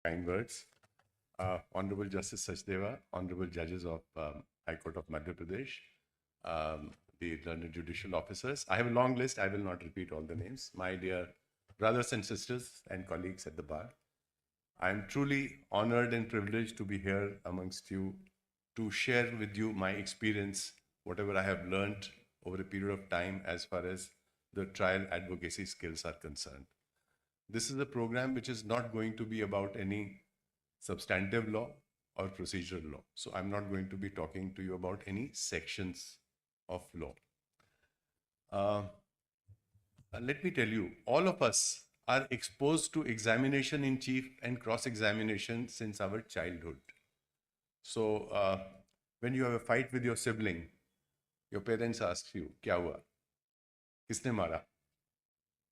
Kind words. Honorable Justice Sachdeva, Honorable Judges of High Court of Madhya Pradesh, the learned judicial officers. I have a long list. I will not repeat all the names. My dear brothers and sisters and colleagues at the bar, I am truly honored and privileged to be here amongst you to share with you my experience, whatever I have learned over a period of time as far as the trial advocacy skills are concerned. This is a program which is not going to be about any substantive law or procedural law. So I'm not going to be talking to you about any sections of law. Let me tell you, all of us are exposed to examination in chief and cross-examination since our childhood. So when you have a fight with your sibling, your parents ask you, "Kya hua? Kisne mara?"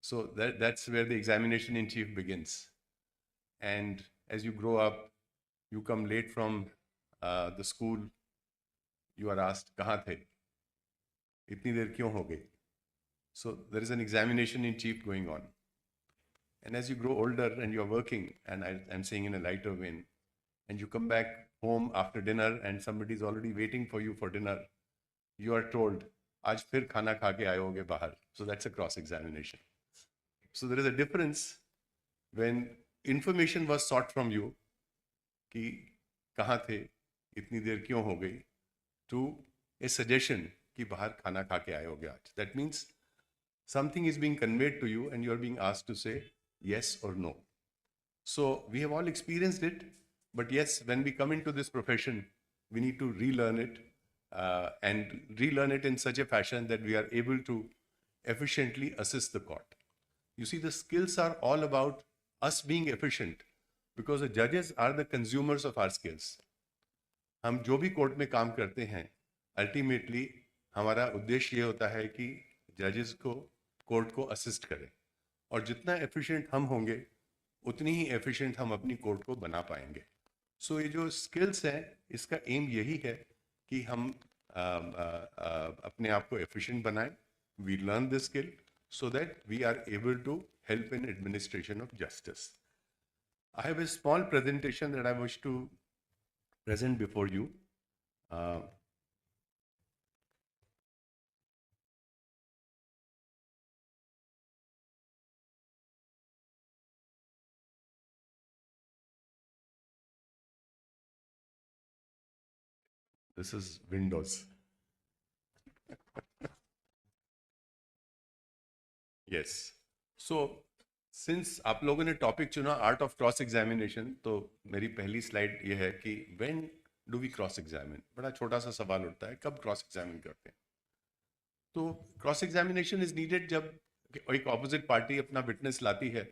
So that's where the examination in chief begins. And as you grow up, you come late from the school, you are asked, "Kahan the? Itni der kyun ho gayi?" So there is an examination in chief going on. And as you grow older and you're working, and I'm saying in a lighter vein, and you come back home after dinner and somebody's already waiting for you for dinner, you are told, "Aaj fir khana kha ke aayoge bahar." So that's a cross-examination. So there is a difference when information was sought from you, कि कहाँ थे, इतनी देर क्यों हो गई, to a suggestion कि बाहर खाना खा के आए होगे आज. That means something is being conveyed to you and you're being asked to say yes or no. So we have all experienced it, but yes, when we come into this profession, we need to relearn it and relearn it in such a fashion that we are able to efficiently assist the court. You see, the skills are all about us being efficient because the judges are the consumers of our skills. हम जो भी court में काम करते हैं, ultimately हमारा उद्देश्य ये होता है कि जजेस को कोर्ट को असिस्ट करें, और जितना एफिशिएंट हम होंगे उतनी ही एफिशिएंट हम अपनी कोर्ट को बना पाएंगे. सो ये जो स्किल्स हैं, इसका एम यही है कि हम अपने आप को एफिशिएंट बनाएं. We learn this skill so that we are able to help in administration of justice. I have a small presentation that I wish to present before you. This is Windows. Yes. So since आप लोगों ने topic चुना art of cross examination, तो मेरी पहली slide ये है कि when do we cross examine. बड़ा छोटा सा सवाल उठता है, कब क्रॉस एग्जामिन करते हैं. तो क्रॉस एग्जामिनेशन इज नीडेड जब एक ऑपोजिट पार्टी अपना विटनेस लाती है,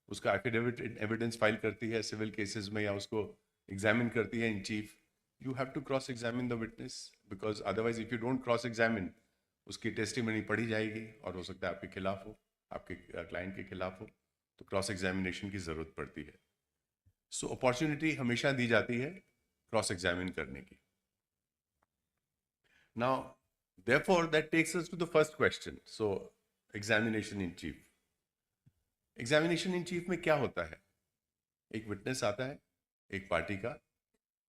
उसका एफिडेविट एविडेंस फाइल करती है सिविल केसेस में, या उसको एग्जामिन करती है in chief. You have to cross examine the witness, because otherwise if you don't cross examine, उसकी टेस्टिमनी पढ़ी जाएगी और हो सकता है आपके खिलाफ हो, आपके क्लाइंट के खिलाफ हो. तो क्रॉस एग्जामिनेशन की ज़रूरत पड़ती है. सो अपॉर्चुनिटी हमेशा दी जाती है क्रॉस एग्जामिन करने की. Now therefore that takes us to the first question. So examination in chief. Examination in chief में क्या होता है? एक विटनेस आता है एक पार्टी का.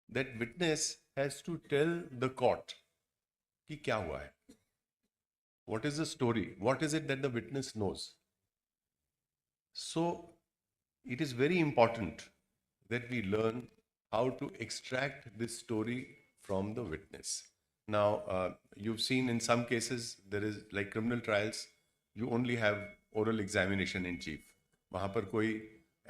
That witness has to tell the court कि क्या हुआ है. What is the story, what is it that the witness knows. So it is very important that we learn how to extract this story from the witness. Now, you've seen in some cases, there is like criminal trials, you only have oral examination in chief. वहाँ पर कोई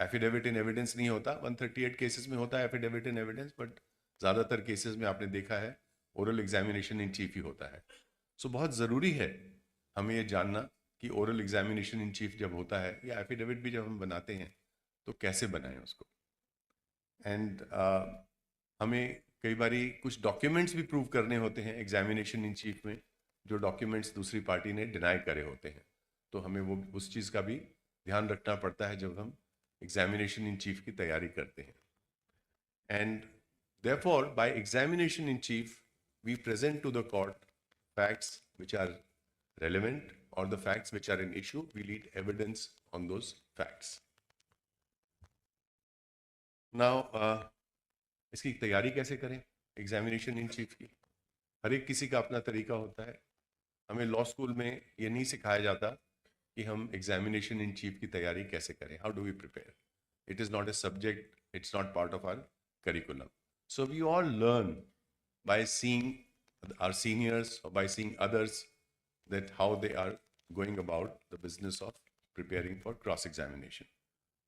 affidavit इन evidence नहीं होता. 138 cases में होता है affidavit in evidence, but ज़्यादातर cases में आपने देखा है ओरल एग्जामिनेशन इन चीफ ही होता है. सो बहुत ज़रूरी है हमें ये जानना कि ओरल एग्जामिनेशन इन चीफ जब होता है, या एफिडेविट भी जब हम बनाते हैं, तो कैसे बनाएं उसको. एंड हमें कई बारी कुछ डॉक्यूमेंट्स भी प्रूव करने होते हैं एग्जामिनेशन इन चीफ में, जो डॉक्यूमेंट्स दूसरी पार्टी ने डिनाई करे होते हैं. तो हमें वो उस चीज़ का भी ध्यान रखना पड़ता है जब हम एग्जामिनेशन इन चीफ की तैयारी करते हैं. And therefore by examination in chief we present to the court facts which are relevant, or the facts which are in issue, we need evidence on those facts. Now इसकी तैयारी कैसे करें examination in chief की? हर एक किसी का अपना तरीका होता है। हमें लॉ स्कूल में ये नहीं सिखाया जाता कि हम एग्जामिनेशन इन चीफ की तैयारी कैसे करें, how do we prepare. It is not a subject, it's not part of our curriculum. So we all learn by seeing our seniors or by seeing others that how they are going about the business of preparing for cross examination.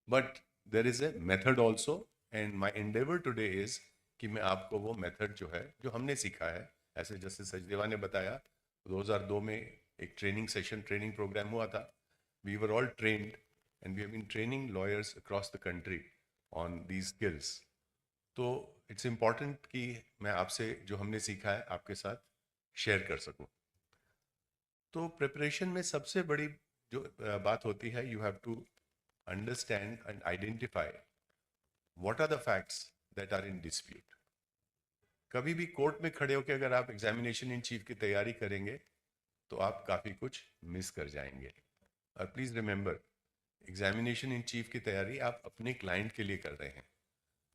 But there is a method also, and my endeavor today is कि मैं आपको वो method जो है जो हमने सीखा है, ऐसे जैसे सचदेवा ने बताया 2002 में एक ट्रेनिंग सेशन ट्रेनिंग प्रोग्राम हुआ था. We were all trained and we have been training lawyers across the country on these skills. तो इट्स इम्पॉर्टेंट कि मैं आपसे जो हमने सीखा है आपके साथ शेयर कर सकूं. तो प्रिपरेशन में सबसे बड़ी जो बात होती है, you have to understand and identify what are the facts that are in dispute. कभी भी कोर्ट में खड़े होकर अगर आप एग्जामिनेशन इन चीफ की तैयारी करेंगे तो आप काफ़ी कुछ मिस कर जाएंगे. और please remember, examination in chief की तैयारी आप अपने क्लाइंट के लिए कर रहे हैं.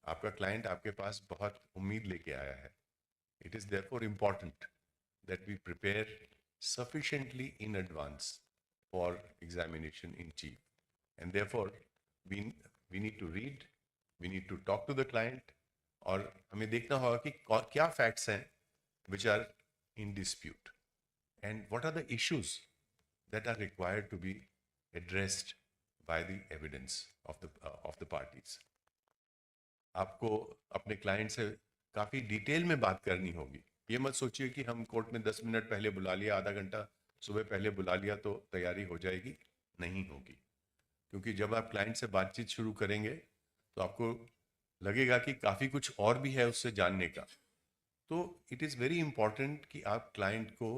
आपका क्लाइंट आपके पास बहुत उम्मीद लेके आया है. It is therefore important that we prepare sufficiently in advance for examination in chief, and therefore we need to read, we need to talk to the client, और हमें देखना होगा कि क्या facts हैं which are in dispute and what are the issues that are required to be addressed by the evidence of the parties. आपको अपने client से काफ़ी डिटेल में बात करनी होगी. ये मत सोचिए कि हम कोर्ट में 10 मिनट पहले बुला लिया, आधा घंटा सुबह पहले बुला लिया तो तैयारी हो जाएगी. नहीं होगी, क्योंकि जब आप क्लाइंट से बातचीत शुरू करेंगे तो आपको लगेगा कि काफ़ी कुछ और भी है उससे जानने का. तो इट इज़ वेरी इंपॉर्टेंट कि आप क्लाइंट को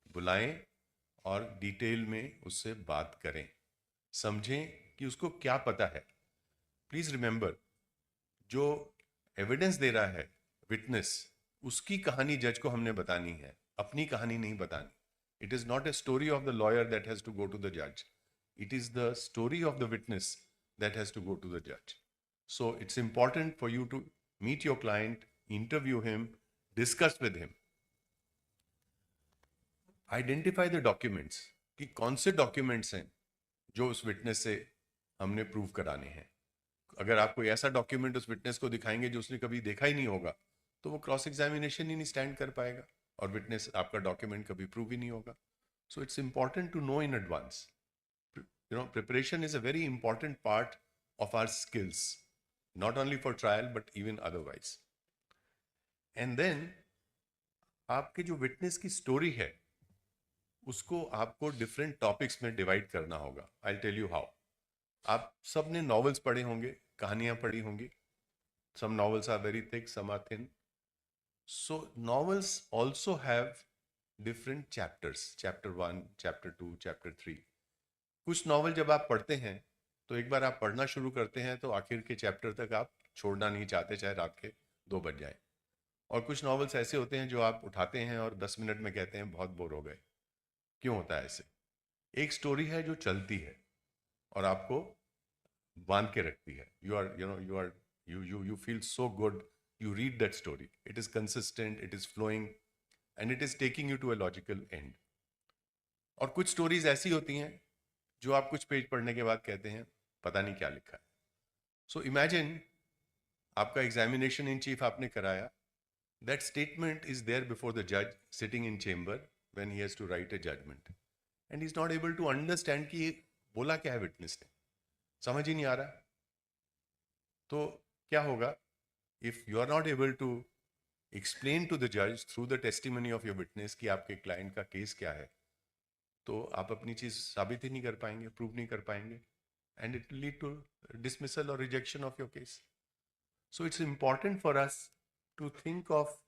बुलाएं और डिटेल में उससे बात करें, समझें कि उसको क्या पता है. प्लीज़ रिमेंबर, जो एविडेंस दे रहा है विटनेस, उसकी कहानी जज को हमने बतानी है, अपनी कहानी नहीं बतानी. It is not a story of the lawyer that has to go to the जज. It is the story of the witness that has to go to the जज. So it's important for you to meet your client, interview him, discuss with him, identify the documents कि कौन से documents हैं जो उस witness से हमने prove कराने हैं. अगर आप कोई ऐसा डॉक्यूमेंट उस विटनेस को दिखाएंगे जो उसने कभी देखा ही नहीं होगा तो वो क्रॉस एग्जामिनेशन ही नहीं स्टैंड कर पाएगा और विटनेस आपका डॉक्यूमेंट कभी प्रूव ही नहीं होगा. So it's important to know in advance. You know, preparation is a very important part of our skills, not only for trial but even otherwise. And then आपके जो विटनेस की story है उसको आपको डिफरेंट टॉपिक्स में divide करना होगा. I tell you how. आप सब ने नॉवेल्स पढ़े होंगे, कहानियां पढ़ी होंगी. some novels are very thick, some are thin. So novels also have different chapters, chapter 1, chapter 2, chapter 3. कुछ नॉवल जब आप पढ़ते हैं तो एक बार आप पढ़ना शुरू करते हैं तो आखिर के चैप्टर तक आप छोड़ना नहीं चाहते, चाहे रात के 2 बज जाए. और कुछ नॉवेल्स ऐसे होते हैं जो आप उठाते हैं और 10 मिनट में कहते हैं बहुत बोर हो गए. क्यों होता है ऐसे? एक स्टोरी है जो चलती है और आपको बांध के रखती है. You feel so good, you read that story, it is consistent, it is flowing, and it is taking you to a logical end. और कुछ स्टोरीज ऐसी होती हैं जो आप कुछ पेज पढ़ने के बाद कहते हैं पता नहीं क्या लिखा है. सो इमेजिन आपका एग्जामिनेशन इन चीफ आपने कराया. That statement is there before the जज sitting in chamber when he has to write a judgement, and he is not able to understand कि बोला क्या है विटनेस ने, समझ ही नहीं आ रहा. तो क्या होगा? If you are not able to explain to the जज through the testimony of your witness कि आपके क्लाइंट का केस क्या है, तो आप अपनी चीज साबित ही नहीं कर पाएंगे, प्रूव नहीं कर पाएंगे, and it lead to dismissal और rejection of your case. So it's important for us to think of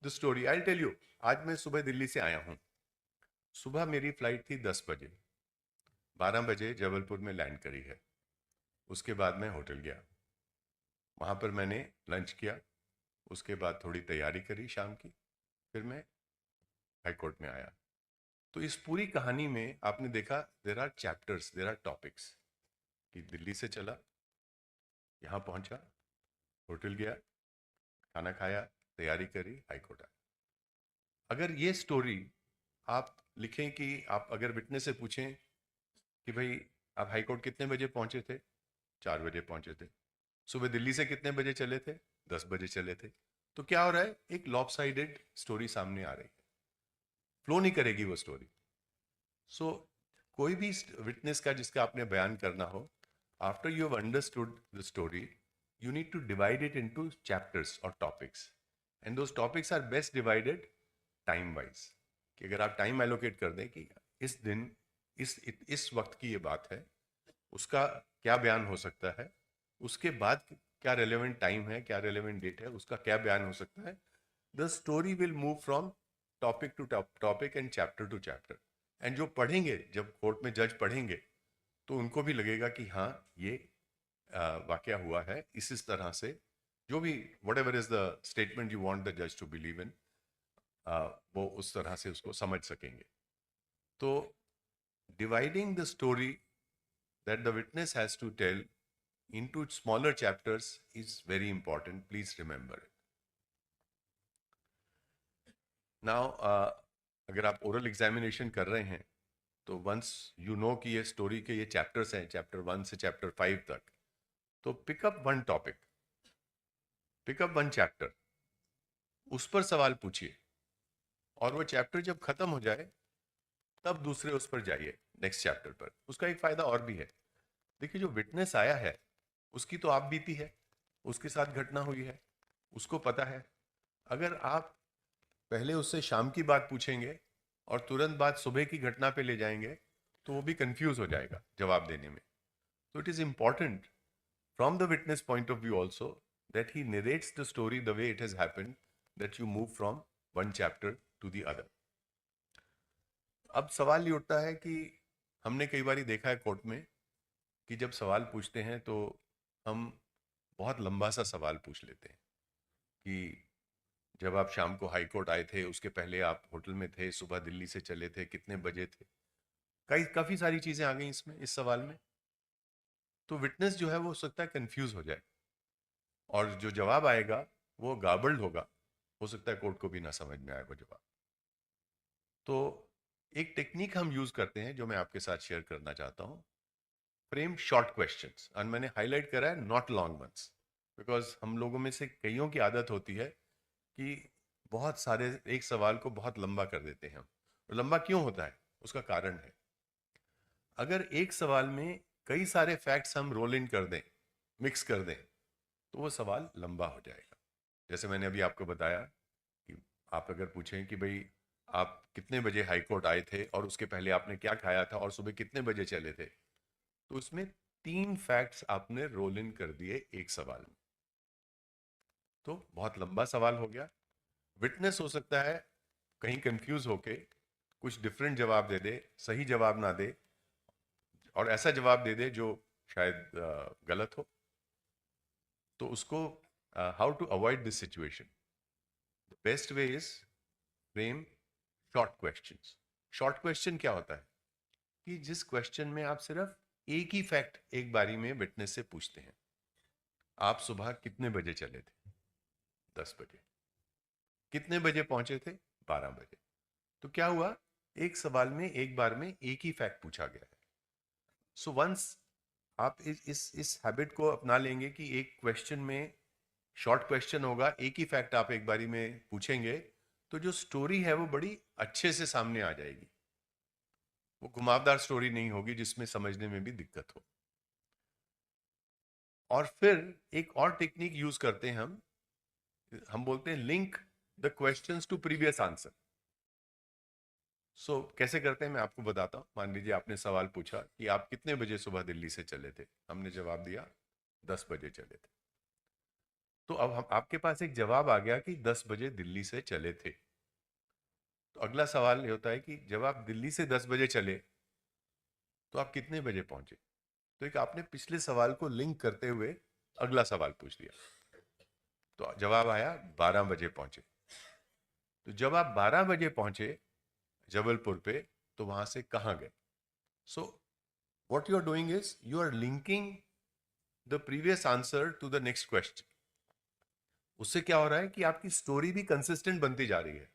the story. I tell you, आज मैं सुबह दिल्ली से आया हूँ. सुबह मेरी फ्लाइट थी 10 बजे, 12 बजे जबलपुर में लैंड करी है. उसके बाद मैं होटल गया, वहाँ पर मैंने लंच किया, उसके बाद थोड़ी तैयारी करी शाम की, फिर मैं हाई कोर्ट में आया. तो इस पूरी कहानी में आपने देखा there are chapters, there are topics, कि दिल्ली से चला, यहाँ पहुँचा, होटल गया, खाना खाया, तैयारी करी, हाईकोर्ट आया। अगर ये स्टोरी आप लिखें कि आप अगर विटनेस से पूछें कि भाई आप हाईकोर्ट कितने बजे पहुंचे थे, 4 बजे पहुंचे थे, सुबह दिल्ली से कितने बजे चले थे, 10 बजे चले थे, तो क्या हो रहा है, एक लॉपसाइडेड स्टोरी सामने आ रही है, फ्लो नहीं करेगी वो स्टोरी। सो कोई भी विटनेस का जिसका आपने बयान करना हो, after you have understood the story, you need to divide it into chapters or topics, and those topics are best divided time wise, कि अगर आप टाइम एलोकेट कर दें कि इस दिन इस वक्त की ये बात है, उसका क्या बयान हो सकता है, उसके बाद क्या रेलेवेंट टाइम है, क्या रेलेवेंट डेट है, उसका क्या बयान हो सकता है, the story will move from topic to topic and chapter to chapter. And जो पढ़ेंगे, जब कोर्ट में जज पढ़ेंगे, तो उनको भी लगेगा कि हाँ, ये वाकया हुआ है, इस तरह से, जो भी whatever is the statement you want the जज टू बिलीव इन, वो उस तरह से उसको समझ सकेंगे। तो dividing the story that the witness has to tell into smaller chapters is very important. Please remember it. Now, अगर आप oral examination कर रहे हैं, तो once you know कि ये story के ये chapters हैं, chapter 1 से chapter 5 तक, तो pick up one topic, pick up one chapter, उस पर सवाल पूछिए, और वो चैप्टर जब खत्म हो जाए तब दूसरे उस पर जाइए, नेक्स्ट चैप्टर पर। उसका एक फायदा और भी है, देखिए जो विटनेस आया है उसकी तो आप बीती है, उसके साथ घटना हुई है, उसको पता है। अगर आप पहले उससे शाम की बात पूछेंगे और तुरंत बाद सुबह की घटना पे ले जाएंगे, तो वो भी कंफ्यूज हो जाएगा जवाब देने में। तो it is important from the witness point of view also that he narrates the story the way it has happened, that you move from one chapter two the other. अब सवाल ये उठता है कि हमने कई बार देखा है कोर्ट में कि जब सवाल पूछते हैं तो हम बहुत लंबा सा सवाल पूछ लेते हैं कि जब आप शाम को हाई कोर्ट आए थे, उसके पहले आप होटल में थे, सुबह दिल्ली से चले थे, कितने बजे थे, काफ़ी सारी चीज़ें आ गई इसमें, इस सवाल में। तो विटनेस जो है वो हो सकता है कंफ्यूज हो जाए, और जो जवाब आएगा वो गार्बल्ड होगा, हो सकता है कोर्ट को भी ना समझ में आए वो जवाब। तो एक टेक्निक हम यूज़ करते हैं जो मैं आपके साथ शेयर करना चाहता हूँ, फ्रेम शॉर्ट क्वेश्चंस, और मैंने हाईलाइट करा है नॉट लॉन्ग वंस, बिकॉज हम लोगों में से कईयों की आदत होती है कि बहुत सारे एक सवाल को बहुत लंबा कर देते हैं हम। तो लंबा क्यों होता है, उसका कारण है, अगर एक सवाल में कई सारे फैक्ट्स हम रोल इन कर दें, मिक्स कर दें, तो वो सवाल लंबा हो जाएगा। जैसे मैंने अभी आपको बताया कि आप अगर पूछें कि भाई आप कितने बजे हाई कोर्ट आए थे और उसके पहले आपने क्या खाया था और सुबह कितने बजे चले थे, तो उसमें 3 फैक्ट्स आपने रोल इन कर दिए एक सवाल में, तो बहुत लंबा सवाल हो गया। विटनेस हो सकता है कहीं कंफ्यूज होके कुछ डिफरेंट जवाब दे दे, सही जवाब ना दे, और ऐसा जवाब दे दे जो शायद गलत हो। तो उसको how to avoid this situation, the best way is frame short questions. Short question क्या होता है कि जिस क्वेश्चन में आप सिर्फ एक ही फैक्ट एक बारी में विटनेस से पूछते हैं, आप सुबह कितने बजे चले थे, 10 बजे, कितने बजे पहुंचे थे, 12 बजे। तो क्या हुआ, एक सवाल में एक बार में एक ही फैक्ट पूछा गया है। सो वंस आप इस हैबिट को अपना लेंगे कि एक क्वेश्चन में, शॉर्ट क्वेश्चन होगा, एक ही फैक्ट आप एक बारी में पूछेंगे, तो जो स्टोरी है वो बड़ी अच्छे से सामने आ जाएगी, वो घुमावदार स्टोरी नहीं होगी जिसमें समझने में भी दिक्कत हो। और फिर एक और टेक्निक यूज करते हैं हम बोलते हैं link the questions to previous answer. So कैसे करते हैं मैं आपको बताता हूँ। मान लीजिए आपने सवाल पूछा कि आप कितने बजे सुबह दिल्ली से चले थे, हमने जवाब दिया 10 बजे चले थे। तो अब हम आपके पास एक जवाब आ गया कि 10 बजे दिल्ली से चले थे। तो अगला सवाल ये होता है कि जब आप दिल्ली से 10 बजे चले तो आप कितने बजे पहुंचे। तो एक आपने पिछले सवाल को लिंक करते हुए अगला सवाल पूछ लिया, तो जवाब आया 12 बजे पहुंचे। तो जब आप 12 बजे पहुंचे जबलपुर पे, तो वहां से कहां गए। सो what you are doing is you are linking the previous answer to the next question. उससे क्या हो रहा है कि आपकी स्टोरी भी कंसिस्टेंट बनती जा रही है।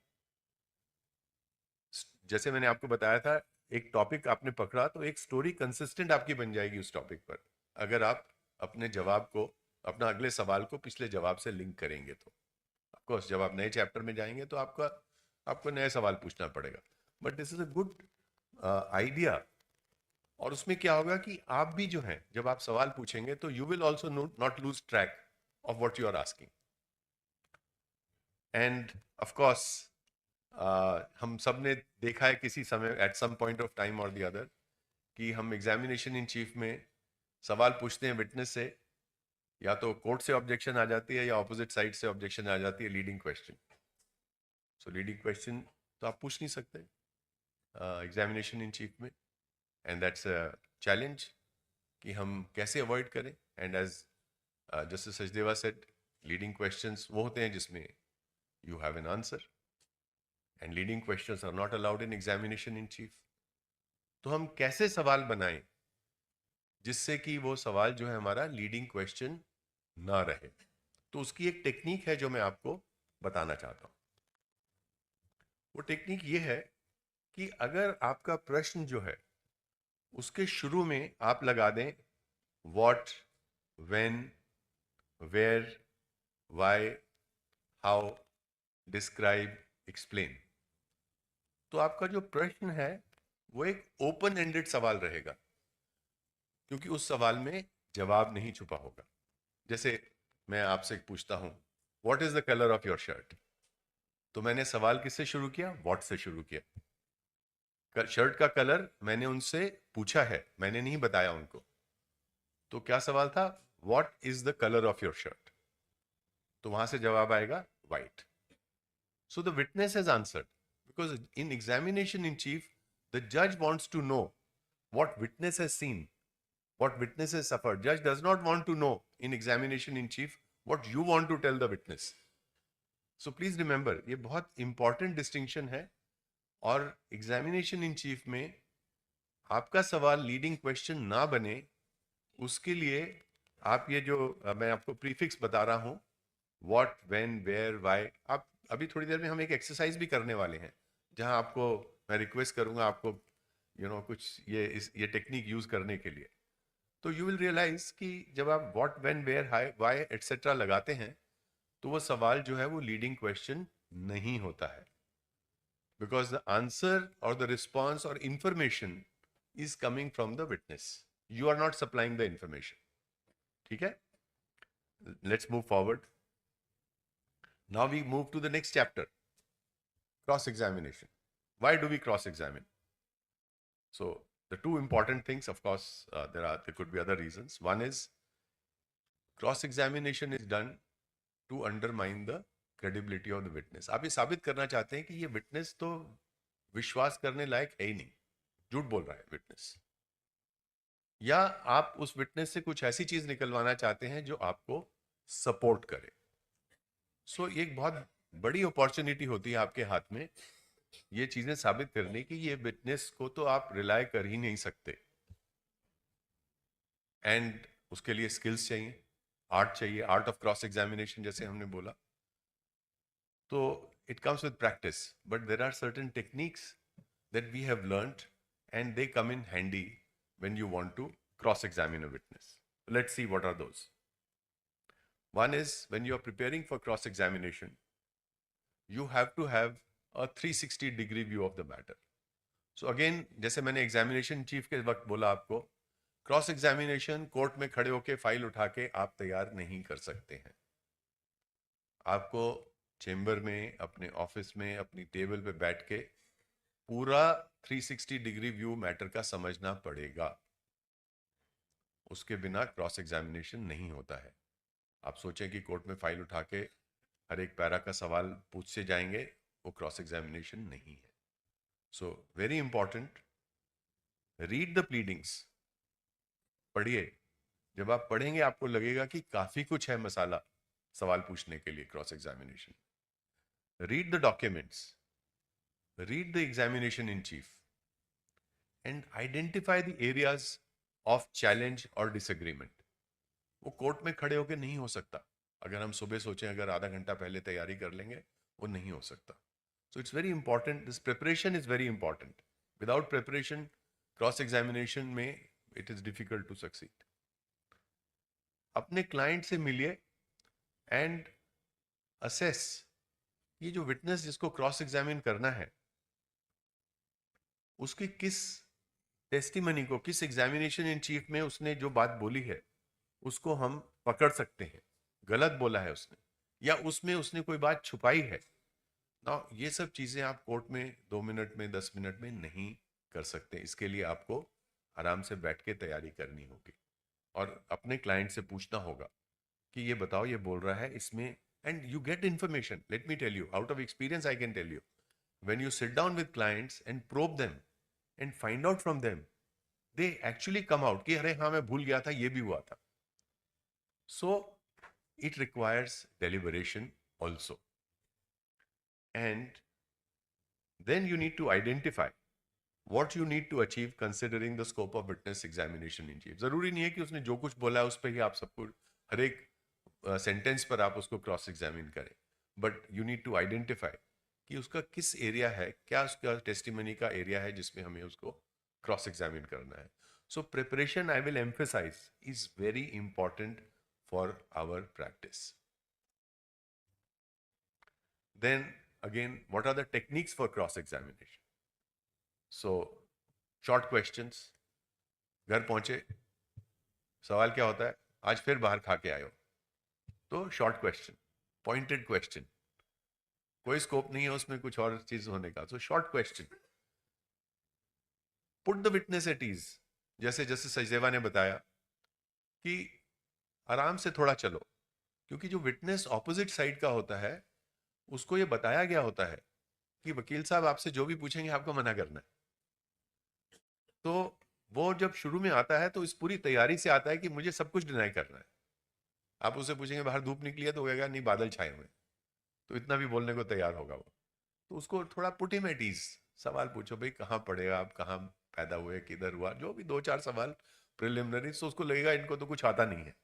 जैसे मैंने आपको बताया था, एक टॉपिक आपने पकड़ा तो एक स्टोरी कंसिस्टेंट आपकी बन जाएगी उस टॉपिक पर, अगर आप अपने जवाब को, अपना अगले सवाल को पिछले जवाब से लिंक करेंगे तो। ऑफ कोर्स जब आप नए चैप्टर में जाएंगे तो आपको नए सवाल पूछना पड़ेगा, but this is a good idea. और उसमें क्या होगा कि आप भी जो है, जब आप सवाल पूछेंगे तो you will also not lose track of what you are asking. And of course हम सब ने देखा है किसी समय, at some point of time और द अदर, कि हम एग्जामिनेशन इन चीफ में सवाल पूछते हैं विटनेस से, या तो कोर्ट से ऑब्जेक्शन आ जाती है या ऑपोजिट साइड से ऑब्जेक्शन आ जाती है leading question. So leading question तो आप पूछ नहीं सकते एग्जामिनेशन इन चीफ में, एंड दैट्स अ चैलेंज कि हम कैसे अवॉइड करें। And as justice Sachdeva said, leading questions वो होते हैं जिसमें you have an answer, and leading questions are not allowed in examination in chief. तो हम कैसे सवाल बनाएं जिससे कि वो सवाल जो है हमारा लीडिंग क्वेश्चन ना रहे, तो उसकी एक टेक्निक है जो मैं आपको बताना चाहता हूं। वो टेक्निक ये है कि अगर आपका प्रश्न जो है उसके शुरू में आप लगा दें what, when, where, why, how, describe, explain, तो आपका जो प्रश्न है वो एक ओपन एंडेड सवाल रहेगा, क्योंकि उस सवाल में जवाब नहीं छुपा होगा। जैसे मैं आपसे पूछता हूं what is the colour of your shirt, तो मैंने सवाल किससे शुरू किया? व्हाट से शुरू किया। शर्ट का कलर मैंने उनसे पूछा है, मैंने नहीं बताया उनको। तो क्या सवाल था? What is the colour of your shirt, तो वहां से जवाब आएगा white. So the witness has answered, because in examination in chief the जज wants to know what witness has seen, what witness has suffered. Judge does not want to know in examination in chief what you want to tell the witness. So please remember, ये बहुत important distinction है। और examination in chief में आपका सवाल leading question ना बने, उसके लिए आप ये जो मैं आपको प्रीफिक्स बता रहा हूं, व्हाट, व्हेन, वेयर, व्हाई, आप अभी थोड़ी देर में हम एक एक्सरसाइज भी करने वाले हैं जहां आपको मैं रिक्वेस्ट करूंगा आपको कुछ ये टेक्निक यूज करने के लिए। तो यू विल रियलाइज कि जब आप व्हाट, व्हेन, वेयर, हाई, व्हाई एटसेट्रा लगाते हैं तो वो सवाल जो है वो लीडिंग क्वेश्चन नहीं होता है, बिकॉज द आंसर और द रिस्पॉन्स और information is coming from the witness, you are not supplying the information. ठीक है, let's move forward. Now we move to the next chapter, cross examination. Why do we cross examine? So the two important things, of course, there could be other reasons. One is cross examination is done to undermine the credibility of the witness. आप ये साबित करना चाहते हैं कि ये witness तो विश्वास करने लायक है ही नहीं, झूठ बोल रहा है विटनेस, या आप उस विटनेस से कुछ ऐसी चीज निकलवाना चाहते हैं जो आपको सपोर्ट करे। सो एक बहुत बड़ी अपॉर्चुनिटी होती है आपके हाथ में ये चीजें साबित करने की, ये विटनेस को तो आप रिलाय कर ही नहीं सकते, एंड उसके लिए स्किल्स चाहिए, आर्ट चाहिए, आर्ट ऑफ क्रॉस एग्जामिनेशन जैसे हमने बोला। तो it comes with practice, but there are certain techniques that we have learned and they come in handy when you want to cross examine a witness. Let's see what are those. One is, when you are preparing for cross examination, you have to have a 360-degree view of the matter. So again, जैसे मैंने examination chief के वक्त बोला आपको, cross examination court में खड़े होके file उठा के आप तैयार नहीं कर सकते हैं। आपको चेंबर में, अपने ऑफिस में, अपनी टेबल पे बैठ के पूरा 360 डिग्री व्यू मैटर का समझना पड़ेगा। उसके बिना क्रॉस एग्जामिनेशन नहीं होता है। आप सोचें कि कोर्ट में फाइल उठा के हर एक पैरा का सवाल पूछते जाएंगे, वो क्रॉस एग्जामिनेशन नहीं है। So very important, read the pleadings, पढ़िए। जब आप पढ़ेंगे आपको लगेगा कि काफी कुछ है मसाला सवाल पूछने के लिए cross examination. Read the documents, read the examination in chief, and identify the areas of challenge और डिसएग्रीमेंट। वो कोर्ट में खड़े होकर नहीं हो सकता, अगर हम सुबह सोचें अगर आधा घंटा पहले तैयारी कर लेंगे, वो नहीं हो सकता. So it's very important. This preparation is very important. Without preparation, cross examination में it is difficult to succeed. अपने क्लाइंट से मिलिए एंड असेस ये जो विटनेस जिसको क्रॉस एग्जामिन करना है उसकी किस टेस्टिमनी को, किस एग्जामिनेशन इन चीफ में उसने जो बात बोली है उसको हम पकड़ सकते हैं. गलत बोला है उसने या उसमें उसने कोई बात छुपाई है ना, ये सब चीजें आप कोर्ट में 2 मिनट में 10 मिनट में नहीं कर सकते. इसके लिए आपको आराम से बैठ के तैयारी करनी होगी और अपने क्लाइंट से पूछना होगा कि ये बताओ ये बोल रहा है इसमें. And you get information. Let me tell you out of experience I can tell you, when you sit down with clients and probe them and find out from them, they actually come out कि अरे हाँ मैं भूल गया था, ये भी हुआ था. So it requires deliberation also. And then you need to identify what you need to achieve considering the scope of witness examination in chief. जरूरी नहीं है कि उसने जो कुछ बोला है उस पर ही आप सबको हर एक सेंटेंस पर आप उसको क्रॉस एग्जामिन करें, but you need to identify कि उसका किस एरिया है, क्या उसका टेस्टिमनी का एरिया है जिसमें हमें उसको क्रॉस एग्जामिन करना है. So preparation I will emphasise is very important for our practice. Then again what are the techniques for cross examination. So short questions. घर पहुंचे, सवाल क्या होता है, आज फिर बाहर खा के आए हो, तो शॉर्ट क्वेश्चन, पॉइंटेड क्वेश्चन, कोई स्कोप नहीं है उसमें कुछ और चीज होने का. So short question, put the witness at ease. जैसे जैसे सचदेवा ने बताया कि आराम से थोड़ा चलो, क्योंकि जो विटनेस ऑपोजिट साइड का होता है उसको ये बताया गया होता है कि वकील साहब आपसे जो भी पूछेंगे आपको मना करना है. तो वो जब शुरू में आता है तो इस पूरी तैयारी से आता है कि मुझे सब कुछ डिनाई करना है. आप उससे पूछेंगे बाहर धूप निकली है तो कहेगा नहीं बादल छाए हुए, तो इतना भी बोलने को तैयार होगा वो. तो उसको थोड़ा पुट हिम एट ईज. सवाल पूछो भाई कहाँ पढ़े आप, कहाँ पैदा हुए, किधर हुआ, जो भी 2-4 सवाल प्रिलिमिनरी, तो उसको लगेगा इनको तो कुछ आता नहीं है.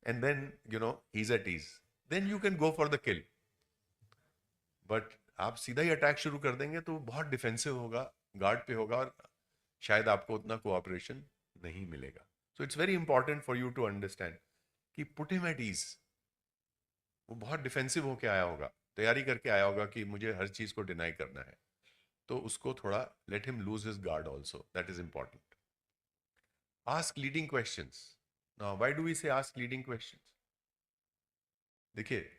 And then you know he is at ease, then you can go for the kill. But आप सीधा ही अटैक शुरू कर देंगे तो बहुत डिफेंसिव होगा, गार्ड पे होगा और शायद आपको उतना कोऑपरेशन नहीं मिलेगा. So it's very important for you to understand कि पुट हिम एट ईज. वो बहुत डिफेंसिव होके आया होगा, तैयारी करके आया होगा कि मुझे हर चीज को डिनाई करना है, तो उसको थोड़ा let him lose his guard also. That is important. Ask leading questions. Now why do we say ask leading questions? देखिए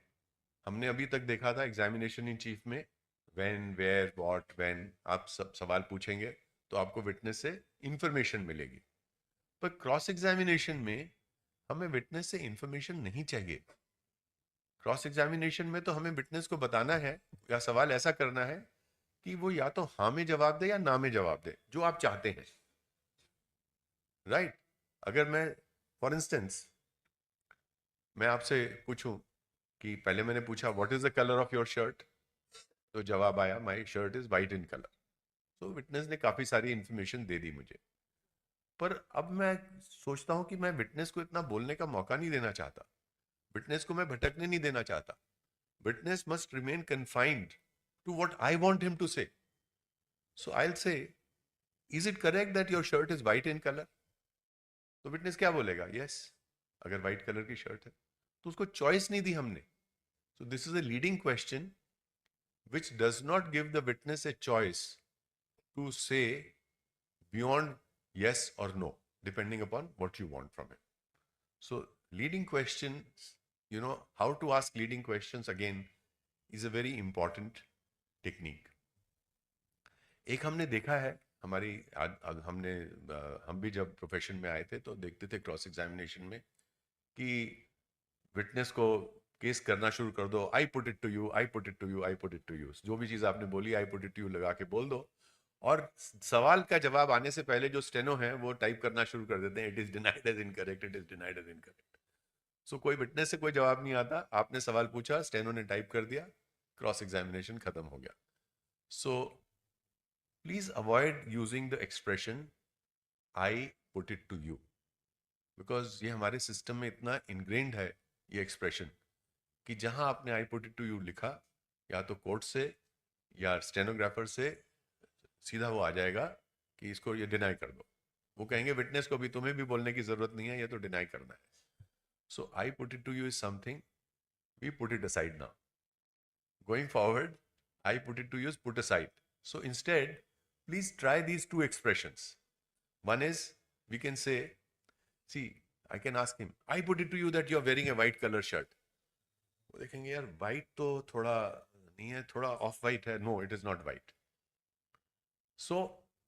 हमने अभी तक देखा था एग्जामिनेशन इन चीफ में व्हेन, वेयर, व्हाट, व्हेन आप सब सवाल पूछेंगे तो आपको विटनेस से इंफॉर्मेशन मिलेगी. पर क्रॉस एग्जामिनेशन में हमें विटनेस से इंफॉर्मेशन नहीं चाहिए. क्रॉस एग्जामिनेशन में तो हमें विटनेस को बताना है या सवाल ऐसा करना है कि वो या तो हाँ में जवाब दे या ना में जवाब दे, जो आप चाहते हैं. राइट अगर मैं फॉर इंस्टेंस मैं आपसे पूछूं कि पहले मैंने पूछा what is the colour of your shirt, तो जवाब आया my shirt is white in colour. तो विटनेस ने काफी सारी इंफॉर्मेशन दे दी मुझे. पर अब मैं सोचता हूं कि मैं विटनेस को इतना बोलने का मौका नहीं देना चाहता, विटनेस को मैं भटकने नहीं देना चाहता. Witness must remain confined to what I want him to say. So I will say is it correct that your shirt is white in colour? तो विटनेस क्या बोलेगा? यस. अगर वाइट कलर की शर्ट है तो उसको चॉइस नहीं दी हमने. So this is a leading question which does not give the witness a choice to say beyond yes or no, depending upon what you want from him. So, leading questions, you know, how to ask leading questions again is a very important technique. एक हमने देखा है हमारी हमने हम भी जब profession में आए थे तो देखते थे क्रॉस एग्जामिनेशन में कि विटनेस को केस करना शुरू कर दो, I put it to you, I put it to you, I put it to you, जो भी चीज आपने बोली I put it to you लगा के बोल दो. और सवाल का जवाब आने से पहले जो स्टेनो है वो टाइप करना शुरू कर देते हैं, it is denied as incorrect, it is denied as incorrect. So कोई विटनेस से कोई जवाब नहीं आता, आपने सवाल पूछा, स्टेनो ने टाइप कर दिया, क्रॉस एग्जामिनेशन खत्म हो गया. So please avoid using the expression I put it to you, because ये हमारे सिस्टम में इतना इनग्रेन्ड है ये एक्सप्रेशन कि जहां आपने I put it to you लिखा, या तो कोर्ट से या स्टेनोग्राफर से सीधा वो आ जाएगा कि इसको ये डिनाई कर दो। वो कहेंगे विटनेस को भी तुम्हें भी बोलने की जरूरत नहीं है, ये तो डिनाई करना है। So I put it to you is something, we put it aside now. Going forward, I put it to use put aside. So instead, please try these two expressions. One is, we can say, see, I can ask him, I put it to you that you're wearing a white color shirt. वो देखेंगे यार white तो थोड़ा नहीं है, थोड़ा off white है. No, it is not white. So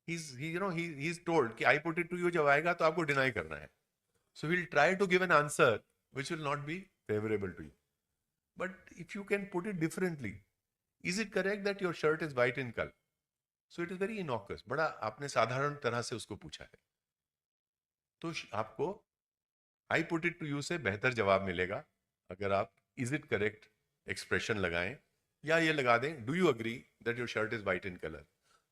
he's told कि I put it to you जब आएगा तो आपको deny करना है. So he'll try to give an answer which will not be favorable to you. But if you can put it differently, is it correct that your shirt is white in color? So it is very innocuous. बड़ा आपने साधारण तरह से उसको पूछा है, तो आपको I put it to you से बेहतर जवाब मिलेगा अगर आप is it correct एक्सप्रेशन लगाएं, या ये लगा दें do you agree that your shirt is white in color.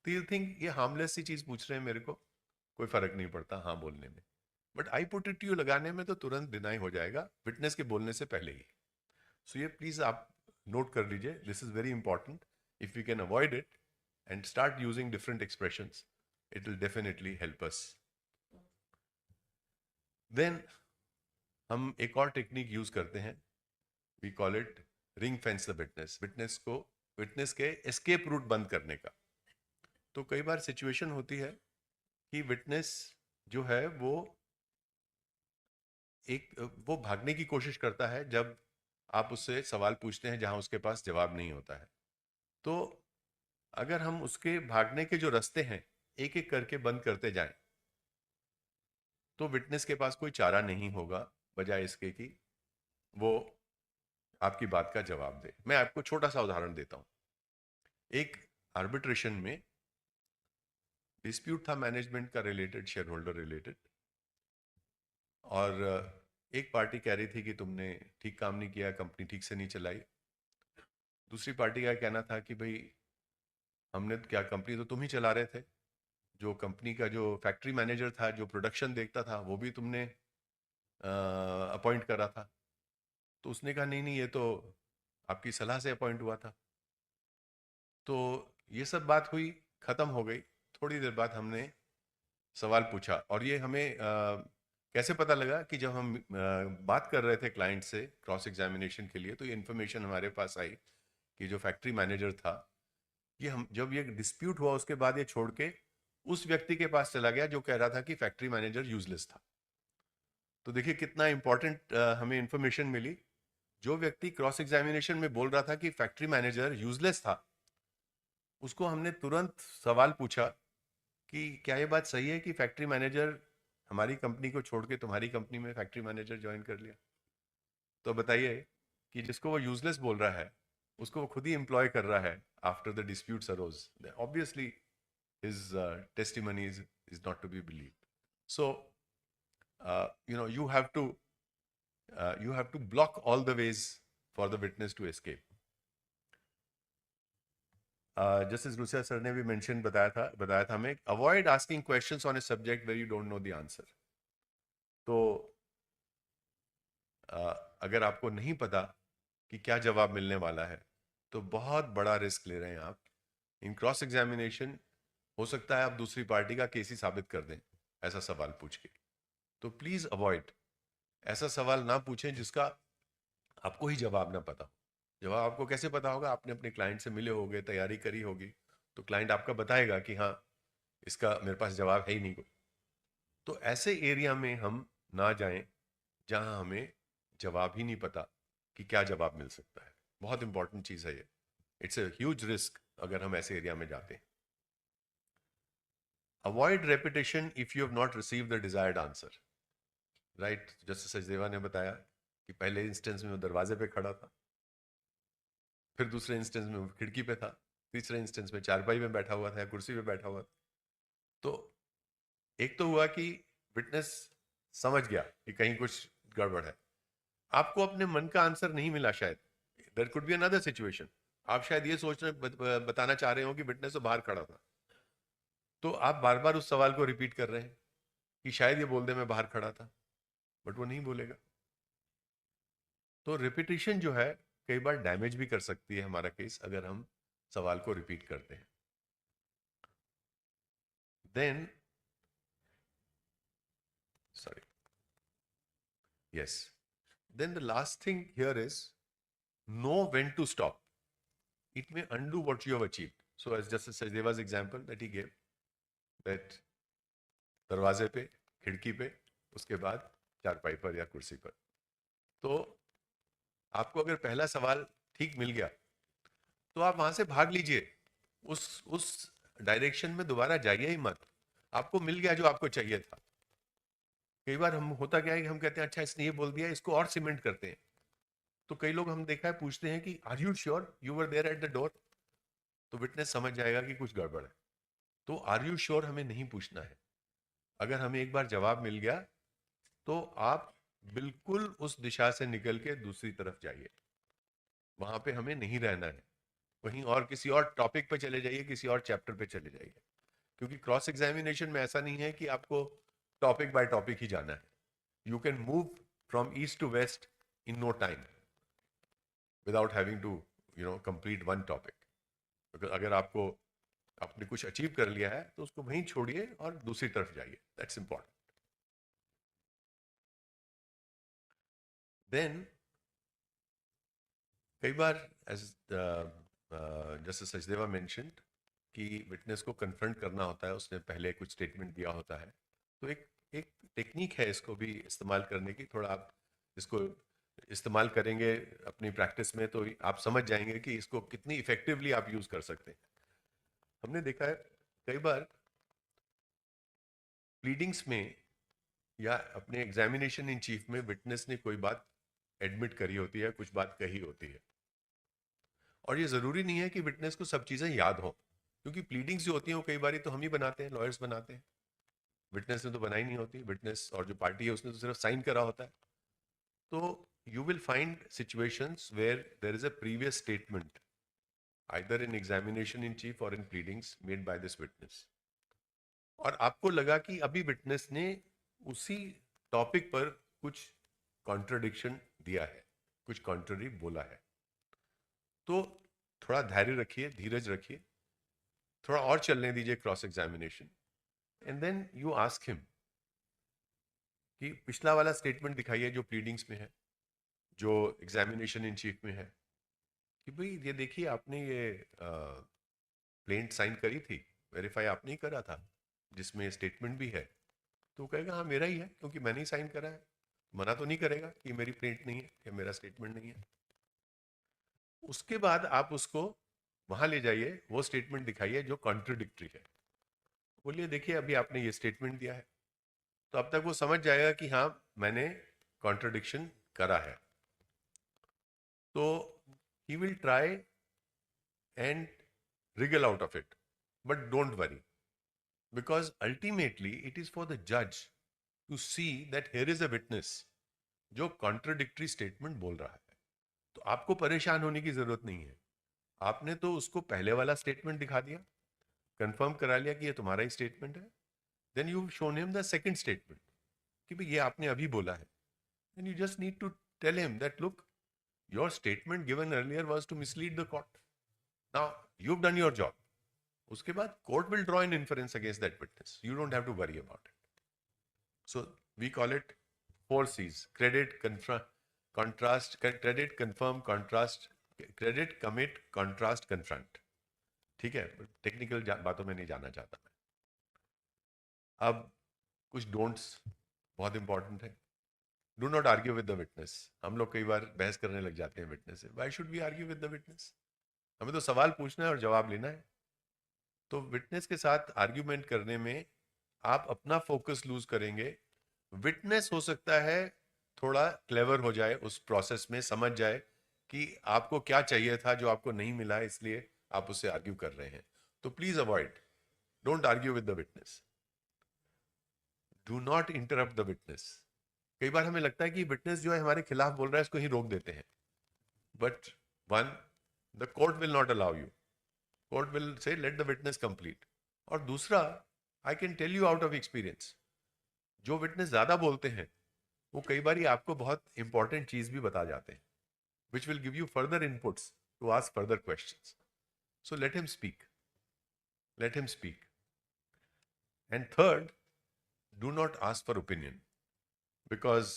तो you think ये हार्मलेस सी चीज पूछ रहे हैं मेरे को, कोई फर्क नहीं पड़ता हाँ बोलने में, but I put it to you लगाने में तो तुरंत डिनाई हो जाएगा विटनेस के बोलने से पहले ही. सो ये प्लीज आप नोट कर लीजिए, this is very important. If you can avoid it and start using different expressions, it will definitely help us. Then हम एक और टेक्निक यूज करते हैं, we call it ring fence the witness. Witness के escape route बंद करने का. तो कई बार सिचुएशन होती है कि विटनेस जो है वो भागने की कोशिश करता है जब आप उससे सवाल पूछते हैं जहां उसके पास जवाब नहीं होता है. तो अगर हम उसके भागने के जो रास्ते हैं एक एक करके बंद करते जाएं, तो विटनेस के पास कोई चारा नहीं होगा बजाय इसके कि वो आपकी बात का जवाब दे. मैं आपको छोटा सा उदाहरण देता हूं. एक आर्बिट्रेशन में डिस्प्यूट था मैनेजमेंट का रिलेटेड, शेयर होल्डर रिलेटेड, और एक पार्टी कह रही थी कि तुमने ठीक काम नहीं किया, कंपनी ठीक से नहीं चलाई. दूसरी पार्टी का कहना था कि भाई हमने क्या, कंपनी तो तुम ही चला रहे थे, जो कंपनी का जो फैक्ट्री मैनेजर था जो प्रोडक्शन देखता था वो भी तुमने अपॉइंट करा था. तो उसने कहा नहीं नहीं ये तो आपकी सलाह से अपॉइंट हुआ था. तो ये सब बात हुई, खत्म हो गई. थोड़ी देर बाद हमने सवाल पूछा, और ये हमें कैसे पता लगा कि जब हम बात कर रहे थे क्लाइंट से क्रॉस एग्जामिनेशन के लिए, तो ये इन्फॉर्मेशन हमारे पास आई कि जो फैक्ट्री मैनेजर था, ये हम जब ये डिस्प्यूट हुआ उसके बाद ये छोड़ के उस व्यक्ति के पास चला गया जो कह रहा था कि फैक्ट्री मैनेजर यूजलेस था. तो देखिए कितना इंपॉर्टेंट हमें इंफॉर्मेशन मिली. जो व्यक्ति क्रॉस एग्जामिनेशन में बोल रहा था कि फैक्ट्री मैनेजर यूजलेस था, उसको हमने तुरंत सवाल पूछा कि क्या ये बात सही है कि फैक्ट्री मैनेजर हमारी कंपनी को छोड़ के तुम्हारी कंपनी में फैक्ट्री मैनेजर ज्वाइन कर लिया. तो बताइए कि जिसको वो यूजलेस बोल रहा है उसको वो खुद ही एम्प्लॉय कर रहा है after the disputes arose. Obviously his testimony is not to be believed. So you have to block all the ways for the witness to escape. Justice Lucia sir ने भी mention बताया था हमें, avoid asking questions on a subject where you don't know the answer. तो अगर आपको नहीं पता कि क्या जवाब मिलने वाला है तो बहुत बड़ा रिस्क ले रहे हैं आप. इन क्रॉस एग्जामिनेशन हो सकता है आप दूसरी पार्टी का केस ही साबित कर दें ऐसा सवाल पूछ के. तो प्लीज अवॉइड, ऐसा सवाल ना पूछें जिसका आपको ही जवाब ना पता. जवाब आपको कैसे पता होगा? आपने अपने क्लाइंट से मिले होगे, तैयारी करी होगी, तो क्लाइंट आपका बताएगा कि हाँ इसका मेरे पास जवाब है ही नहीं. तो ऐसे एरिया में हम ना जाएं जहां हमें जवाब ही नहीं पता कि क्या जवाब मिल सकता है. बहुत इंपॉर्टेंट चीज है ये. इट्स अ ह्यूज रिस्क अगर हम ऐसे एरिया में जाते हैं. Avoid repetition if you have not received the desired answer. Right? Justice Sachdeva ने बताया कि पहले इंस्टेंस में वो दरवाजे पे खड़ा था, फिर दूसरे इंस्टेंस में वो खिड़की पे था, तीसरे इंस्टेंस में चारपाई में बैठा हुआ था या कुर्सी पे बैठा हुआ था. तो एक तो हुआ कि विटनेस समझ गया कि कहीं कुछ गड़बड़ है. आपको अपने मन का आंसर नहीं मिला शायद. There could be another situation. आप शायद ये बताना चाह रहे हो कि विटनेस तो बाहर खड़ा था, तो आप बार बार उस सवाल को रिपीट कर रहे हैं कि शायद ये बोल दे मैं बाहर खड़ा था, बट वो नहीं बोलेगा. तो रिपीटिशन जो है कई बार डैमेज भी कर सकती है हमारा केस अगर हम सवाल को रिपीट करते हैं. Then sorry, yes, then the last thing here is know when to stop. It may undo what you have achieved. So as Justice Sachdeva's example that he gave, that दरवाजे पे, खिड़की पे, उसके बाद चारपाई पर या कुर्सी पर. तो आपको अगर पहला सवाल ठीक मिल गया तो आप वहां से भाग लीजिए, उस डायरेक्शन में दोबारा जाइए ही मत. आपको मिल गया जो आपको चाहिए था. कई बार हम होता क्या है कि हम कहते हैं अच्छा इसने ये बोल दिया, इसको और सीमेंट करते हैं. तो कई लोग हम देखा है पूछते हैं कि are you sure you were there at the door. तो विटनेस समझ जाएगा कि कुछ गड़बड़ है. तो आर यू श्योर हमें नहीं पूछना है. अगर हमें एक बार जवाब मिल गया तो आप बिल्कुल उस दिशा से निकल के दूसरी तरफ जाइए. वहां पे हमें नहीं रहना है. कहीं और किसी और टॉपिक पे चले जाइए, किसी और चैप्टर पे चले जाइए. क्योंकि क्रॉस एग्जामिनेशन में ऐसा नहीं है कि आपको टॉपिक बाय टॉपिक ही जाना है. You can move from east to west in no time without having to complete one topic. अगर आपने कुछ अचीव कर लिया है तो उसको वहीं छोड़िए और दूसरी तरफ जाइए. That's important. देन कई बार एज जस्टिस सचदेवा मेंशन्ड कि विटनेस को कन्फ्रंट करना होता है, उसने पहले कुछ स्टेटमेंट दिया होता है. तो एक टेक्निक है इसको भी इस्तेमाल करने की. थोड़ा आप इसको इस्तेमाल करेंगे अपनी प्रैक्टिस में तो आप समझ जाएंगे कि इसको कितनी इफेक्टिवली आप यूज कर सकते हैं. हमने देखा है कई बार प्लीडिंग्स में या अपने एग्जामिनेशन इन चीफ में विटनेस ने कोई बात एडमिट करी होती है, कुछ बात कही होती है. और ये जरूरी नहीं है कि विटनेस को सब चीजें याद हो, क्योंकि प्लीडिंग्स जो होती हैं वो कई बार तो हम ही बनाते हैं, लॉयर्स बनाते हैं. विटनेस ने तो बनाई नहीं होती. विटनेस और जो पार्टी है उसने तो सिर्फ साइन करा होता है. तो you will find situations where there is a previous statement either in examination in chief or in pleadings made by this witness, और आपको लगा कि अभी विटनेस ने उसी टॉपिक पर कुछ कॉन्ट्रडिक्शन दिया है, कुछ कॉन्ट्ररी बोला है. तो थोड़ा धैर्य रखिए, धीरज रखिए, थोड़ा और चलने दीजिए cross examination. And then you ask him कि पिछला वाला स्टेटमेंट दिखाइए जो प्लीडिंग्स में है, जो एग्जामिनेशन इन चीफ में है, कि भाई ये देखिए आपने ये प्लेंट साइन करी थी, वेरीफाई आपने ही करा था, जिसमें स्टेटमेंट भी है. तो कहेगा हाँ मेरा ही है क्योंकि मैंने ही साइन करा है. मना तो नहीं करेगा कि मेरी प्लेंट नहीं है या मेरा स्टेटमेंट नहीं है. उसके बाद आप उसको वहां ले जाइए, वो स्टेटमेंट दिखाइए जो कॉन्ट्रडिक्टरी है. बोलिए देखिए अभी आपने ये स्टेटमेंट दिया है. तो अब तक वो समझ जाएगा कि हाँ मैंने कॉन्ट्रडिक्शन करा है. So he will try and wriggle out of it, but don't worry, because ultimately it is for the judge to see that here is a witness जो contradictory statement बोल रहा है. तो आपको परेशान होने की जरूरत नहीं है. आपने तो उसको पहले वाला स्टेटमेंट दिखा दिया, कंफर्म करा लिया कि ये तुम्हारा ही स्टेटमेंट है. Then you shown him the second statement कि भाई ये आपने अभी बोला है. Then you just need to tell him that look, your statement given earlier was to mislead the court. Now you've done your job. Uske baad court will draw an inference against that witness. You don't have to worry about it. So we call it 4 C's: credit, contrast, credit, confirm, contrast, credit, commit, contrast, confront. ठीक है, technical बातों में नहीं जाना चाहता मैं. अब कुछ डोंट्स बहुत इंपॉर्टेंट है. Do not argue with the witness. हम लोग कई बार बहस करने लग जाते हैं विटनेस से. Why should we argue with the witness? हमें तो सवाल पूछना है और जवाब लेना है. तो विटनेस के साथ आर्ग्यूमेंट करने में आप अपना फोकस लूज करेंगे. विटनेस हो सकता है थोड़ा क्लेवर हो जाए, उस प्रोसेस में समझ जाए कि आपको क्या चाहिए था जो आपको नहीं मिला, इसलिए आप उससे आर्ग्यू कर रहे हैं. तो please avoid, don't argue with the witness. Do not interrupt the witness. कई बार हमें लगता है कि विटनेस जो है हमारे खिलाफ बोल रहा है, इसको ही रोक देते हैं. But one, the court will not allow you. Court will say let the witness complete. और दूसरा, I can tell you out of experience, जो विटनेस ज्यादा बोलते हैं वो कई बार आपको बहुत इंपॉर्टेंट चीज भी बता जाते हैं. which will give you further inputs to ask further questions. So let him speak. Let him speak. And third, do not ask for opinion, because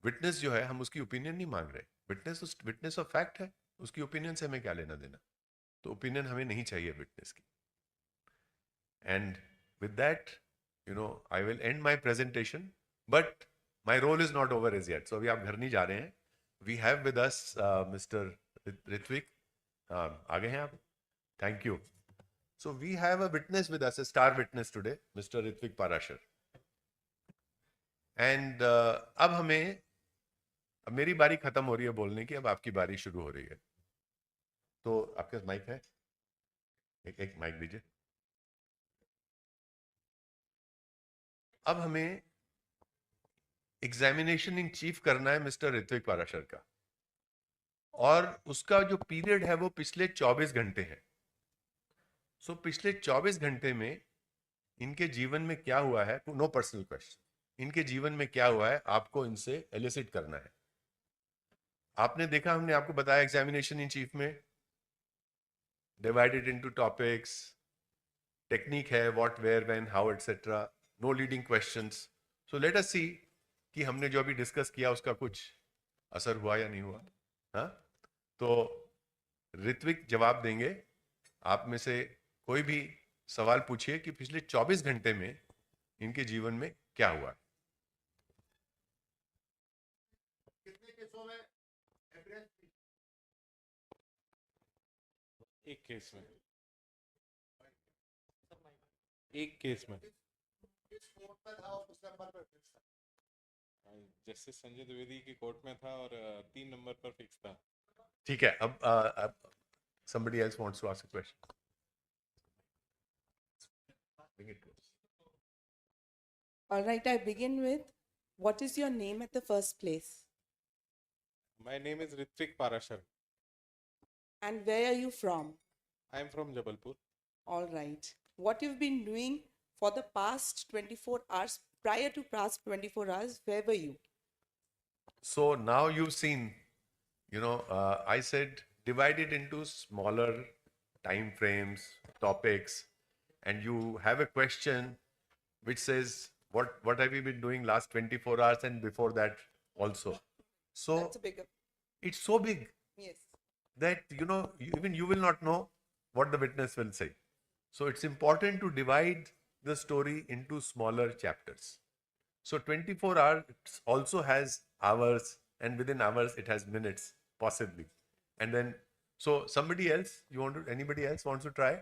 witness जो है हम उसकी ओपिनियन नहीं मांग रहे. विटनेस ऑफ फैक्ट है, उसकी ओपिनियन से हमें क्या लेना देना. तो ओपिनियन हमें नहीं चाहिए विटनेस की. And with that I will end my presentation, but my role is not over as yet. So अभी आप घर नहीं जा रहे हैं. We have with us mister Ritwik. आगे हैं आप. Thank you. So we have a witness with us, a star witness today, mister Ritwik Parashar. एंड अब मेरी बारी खत्म हो रही है बोलने की, अब आपकी बारी शुरू हो रही है. तो आपके पास माइक है? एक माइक दीजिए. अब हमें एग्जामिनेशन इन चीफ करना है मिस्टर ऋत्विक पाराशर का, और उसका जो पीरियड है वो पिछले 24 घंटे है. सो पिछले 24 घंटे में इनके जीवन में क्या हुआ है, नो पर्सनल क्वेश्चन, इनके जीवन में क्या हुआ है आपको इनसे एलिसिट करना है. आपने देखा, हमने आपको बताया एग्जामिनेशन इन चीफ में डिवाइडेड इनटू टॉपिक्स, टेक्निक है what where when how etcetera, no leading questions. So let us see कि हमने जो अभी डिस्कस किया उसका कुछ असर हुआ या नहीं हुआ. हाँ, तो ऋत्विक जवाब देंगे. आप में से कोई भी सवाल पूछिए कि पिछले 24 घंटे में इनके जीवन में क्या हुआ. कितने केसों में? एक केस में. एक केस में जस्टिस संजय द्विवेदी की कोर्ट में था और 3 नंबर पर फिक्स था. ठीक है. अब somebody else wants to ask a question. Bring it close. All right, I begin with, what is your name at the first place? My name is Ritwik Parashar. And where are you from? I am from Jabalpur. All right. What you've been doing for the past 24 hours, prior to past 24 hours, where were you? So now you've seen, I said divide it into smaller time frames, topics, and you have a question which says, what have you been doing last 24 hours and before that also? So That's a bigger. it's so big Yes. that, even you will not know what the witness will say. So it's important to divide the story into smaller chapters. So 24 hours also has hours, and within hours it has minutes, possibly. And then, so anybody else wants to try?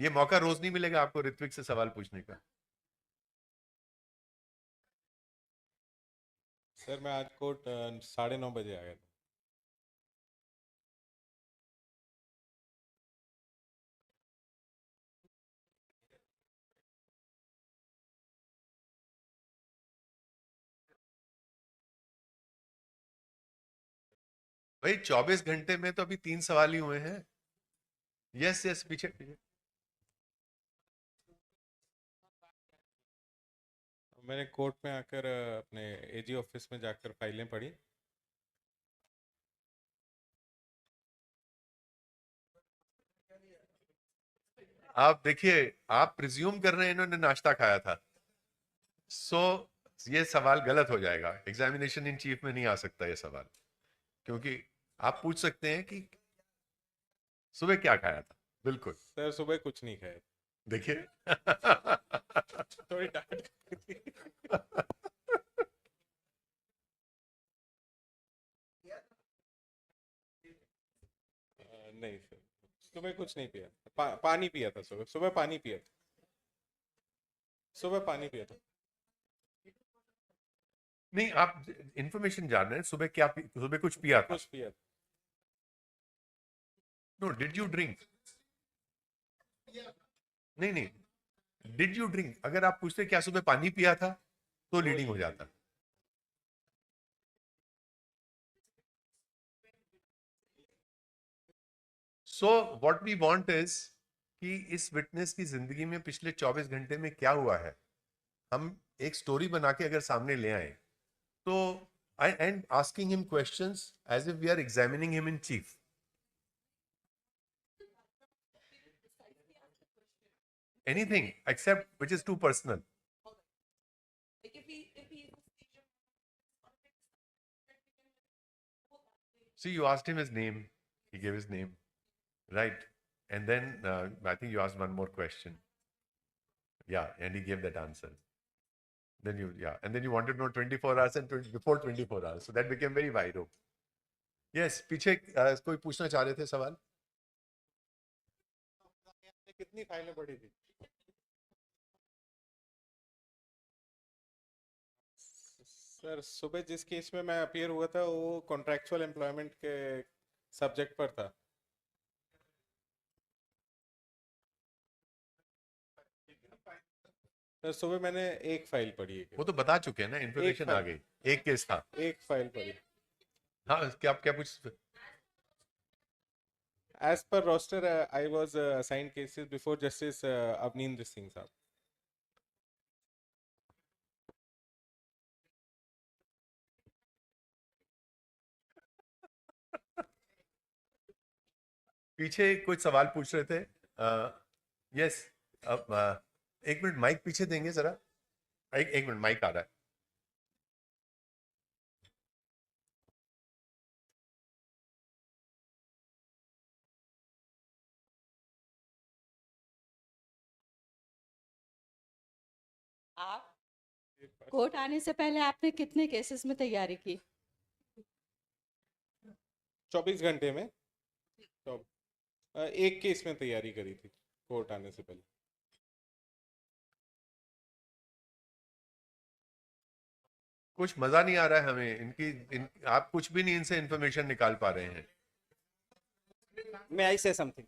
ये मौका रोज नहीं मिलेगा आपको ऋत्विक से सवाल पूछने का. Sir मैं आज कोर्ट 9:30 बजे आया था. भाई 24 घंटे में तो अभी 3 सवाल ही हुए हैं. यस पीछे. मैंने कोर्ट में आकर अपने एजी ऑफिस में जाकर फाइलें पढ़ी. आप देखिए, आप प्रिज्यूम कर रहे हैं इन्होंने नाश्ता खाया था. सो ये सवाल गलत हो जाएगा. एग्जामिनेशन इन चीफ में नहीं आ सकता ये सवाल, क्योंकि आप पूछ सकते हैं कि सुबह क्या खाया था. बिल्कुल सर सुबह कुछ नहीं खाया. देखिए. थोड़ी डांट. नहीं सर, सुबह कुछ नहीं पिया. पानी पिया था. सुबह पानी पिया था. सुबह पानी पिया था. नहीं, आप इंफॉर्मेशन जान रहे हैं. सुबह कुछ पिया था. कुछ पिया था. No, did you drink? नहीं, डिड यू ड्रिंक. अगर आप पूछते क्या सुबह पानी पिया था तो लीडिंग हो जाता. So what we want is कि इस विटनेस की जिंदगी में पिछले 24 घंटे में क्या हुआ है हम एक स्टोरी बना के अगर सामने ले आए So, and asking him questions as if we are examining him in chief. Anything except which is too personal. Like if he See, you asked him his name. He gave his name, right? And then I think you asked one more question. Yeah, and he gave that answer. Then and then you wanted to know 24 hours and before 24 hours. So that became very viral. Yes, पीछे कोई पूछना चाह रहे थे सवाल? कितनी फाइलें पड़ी थी? सर सुबह जिस केस में मैं अपीयर हुआ था वो कॉन्ट्रैक्चुअल एम्प्लॉयमेंट के सब्जेक्ट पर था. सर सुबह मैंने एक फाइल पढ़ी है. वो तो बता चुके हैं ना, इन्फॉर्मेशन आ गई. एक केस था. एक फाइल पढ़ी. हाँ, क्या पूछ? As per roster, I was assigned cases before Justice Avneendra Singh साहब. पीछे कुछ सवाल पूछ रहे थे. यस, अब एक मिनट माइक पीछे देंगे जरा. एक मिनट माइक आ रहा है. आप कोर्ट आने से पहले आपने कितने केसेस में तैयारी की? 24 घंटे में एक केस में तैयारी करी थी कोर्ट आने से पहले. कुछ मजा नहीं आ रहा है हमें. आप कुछ भी नहीं इनसे इंफॉर्मेशन निकाल पा रहे हैं. May I say something?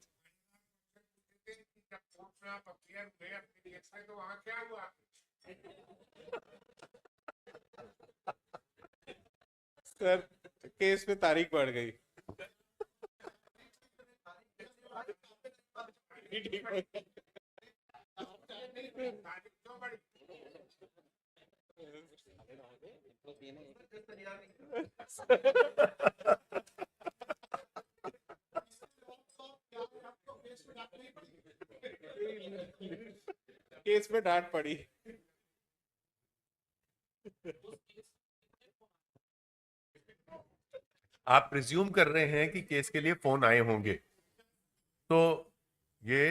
Sir case में तारीख बढ़ गई. केस में डांट पड़ी. आप प्रिज्यूम कर रहे हैं कि केस के लिए फोन आए होंगे, तो ये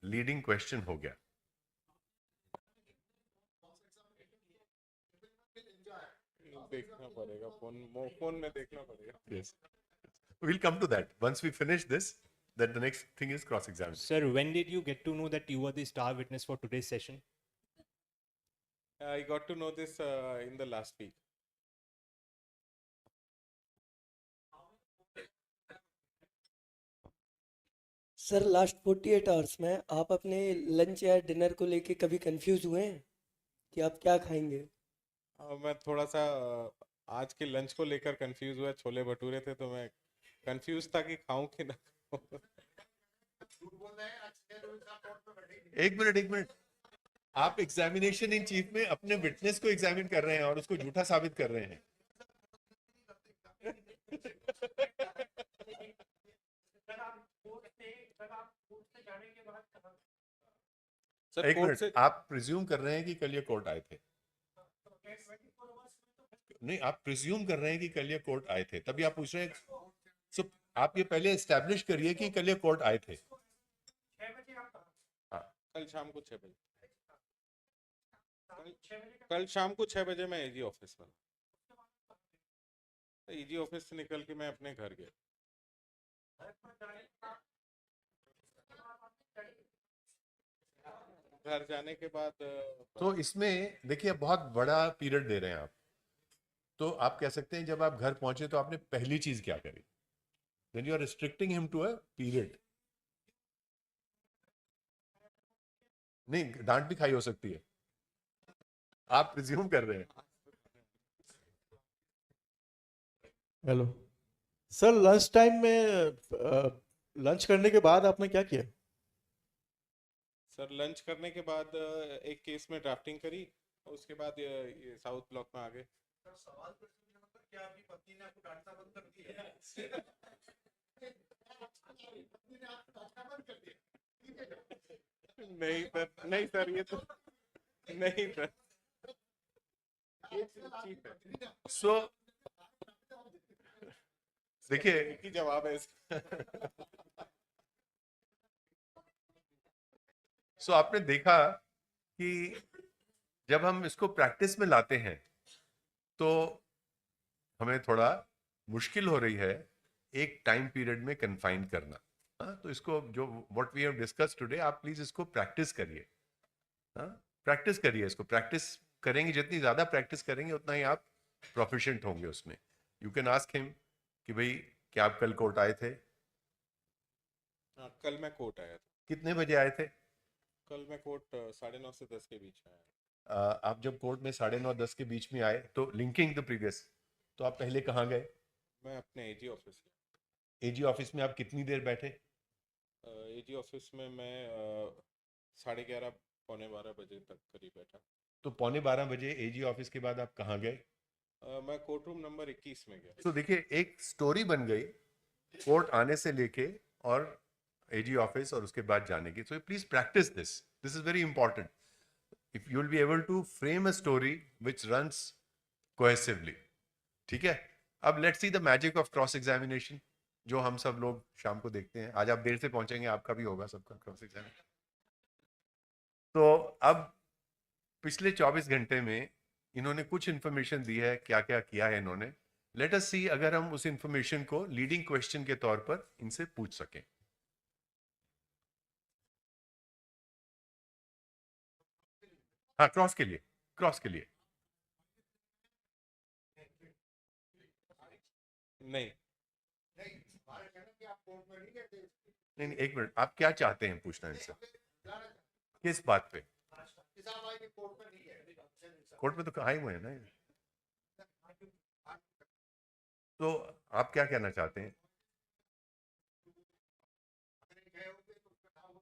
लीडिंग क्वेश्चन हो गया. देखना पड़ेगा फोन में देखना पड़ेगा. Yes, we'll come to that once we finish this. That the next thing is cross examination. Sir, when did you get to know that you were the star witness for today's session? I got to know this in the last week. Sir last 48 hours में आप अपने lunch या dinner को लेके कभी confuse हुए हैं कि आप क्या खाएंगे? मैं थोड़ा सा आज के लंच को लेकर कंफ्यूज हुआ. छोले भटूरे थे तो मैं कंफ्यूज था कि खाऊं कि ना खाऊं. एक मिनट. आप एग्जामिनेशन इन चीफ में अपने विटनेस को एग्जामिन कर रहे हैं और उसको झूठा साबित कर रहे हैं. सर एक कोर्ट मिनट, से आप प्रिज्यूम कर रहे हैं कि कल ये कोर्ट आए थे? नहीं, आप प्रिज्यूम कर रहे हैं कि कल ये कोर्ट आए थे, तभी आप पूछ रहे हैं. सो आप ये पहले एस्टैब्लिश करिए कि कल ये कोर्ट आए थे. कल शाम को 6 बजे. कल शाम को 6 बजे मैं एजी ऑफिस में. एजी ऑफिस से निकल के मैं अपने घर गया. घर जाने के बाद तो इसमें देखिए बहुत बड़ा पीरियड दे रहे हैं आप. तो आप कह सकते हैं जब आप घर पहुंचे तो आपने पहली चीज क्या करी? Then you are restricting him to a period. नहीं, डांट भी खाई हो सकती है. आप प्रिज्यूम कर रहे हैं. हेलो सर, लंच टाइम में लंच करने के बाद आपने क्या किया? सर लंच करने के बाद एक केस में ड्राफ्टिंग करी. उसके बाद ये साउथ ब्लॉक में आ गए. नहीं सर ये तो नहीं सर ये चीप है। सो देखिए, एक ही जवाब है इसका। सो आपने देखा कि जब हम इसको प्रैक्टिस में लाते हैं तो हमें थोड़ा मुश्किल हो रही है एक टाइम पीरियड में कन्फाइन करना। हाँ, तो इसको जो what we have discuss today, आप प्लीज इसको प्रैक्टिस करिए। हाँ, प्रैक्टिस करिए इसको। प्रैक्टिस करेंगे, जितनी ज्यादा प्रैक्टिस करेंगे उतना ही आप प्रोफिशिएंट होंगे उसमें। यू कैन आस्क हिम कि भाई क्या आप कल कोर्ट आए थे? हाँ, कल मैं कोर्ट आया था। कितने बजे आए थे? कल मैं कोर्ट 9:30 से 10 के बीच में आया। आप जब कोर्ट में 9:30 10 के बीच में आए तो लिंकिंग द प्रीवियस, तो आप पहले कहाँ गए? मैं अपने एजी ऑफिस एजी ऑफिस में आप कितनी देर बैठे? एजी ऑफिस में मैं 11:30 पौने 12 बजे तक करीब बैठा। तो पौने 12 बजे एजी ऑफिस के बाद आप कहाँ गए? मैं कोर्ट रूम नंबर 21 में गया। तो देखिए, एक स्टोरी बन गई कोर्ट आने से लेके और एजी ऑफिस और उसके बाद जाने की। So please practice this, this is very important. If you will be able to frame a story which runs cohesively. ठीक है, अब let's see the magic of cross examination, जो हम सब लोग शाम को देखते हैं। आज आप देर से पहुंचेंगे, आपका भी होगा सबका क्रॉस एग्जामिनेशन। तो अब पिछले 24 घंटे में इन्होंने कुछ इंफॉर्मेशन दी है, क्या क्या किया है इन्होंने। लेट अस सी अगर हम उस इंफॉर्मेशन को लीडिंग क्वेश्चन के तौर पर इनसे पूछ सकें। हाँ, क्रॉस के लिए, क्रॉस के लिए। नहीं, नहीं नहीं, एक मिनट, आप क्या चाहते हैं पूछना इनसे? किस बात पे? कोर्ट में तो कहा ही हुए हैं ना ये। तो आप क्या कहना चाहते हैं?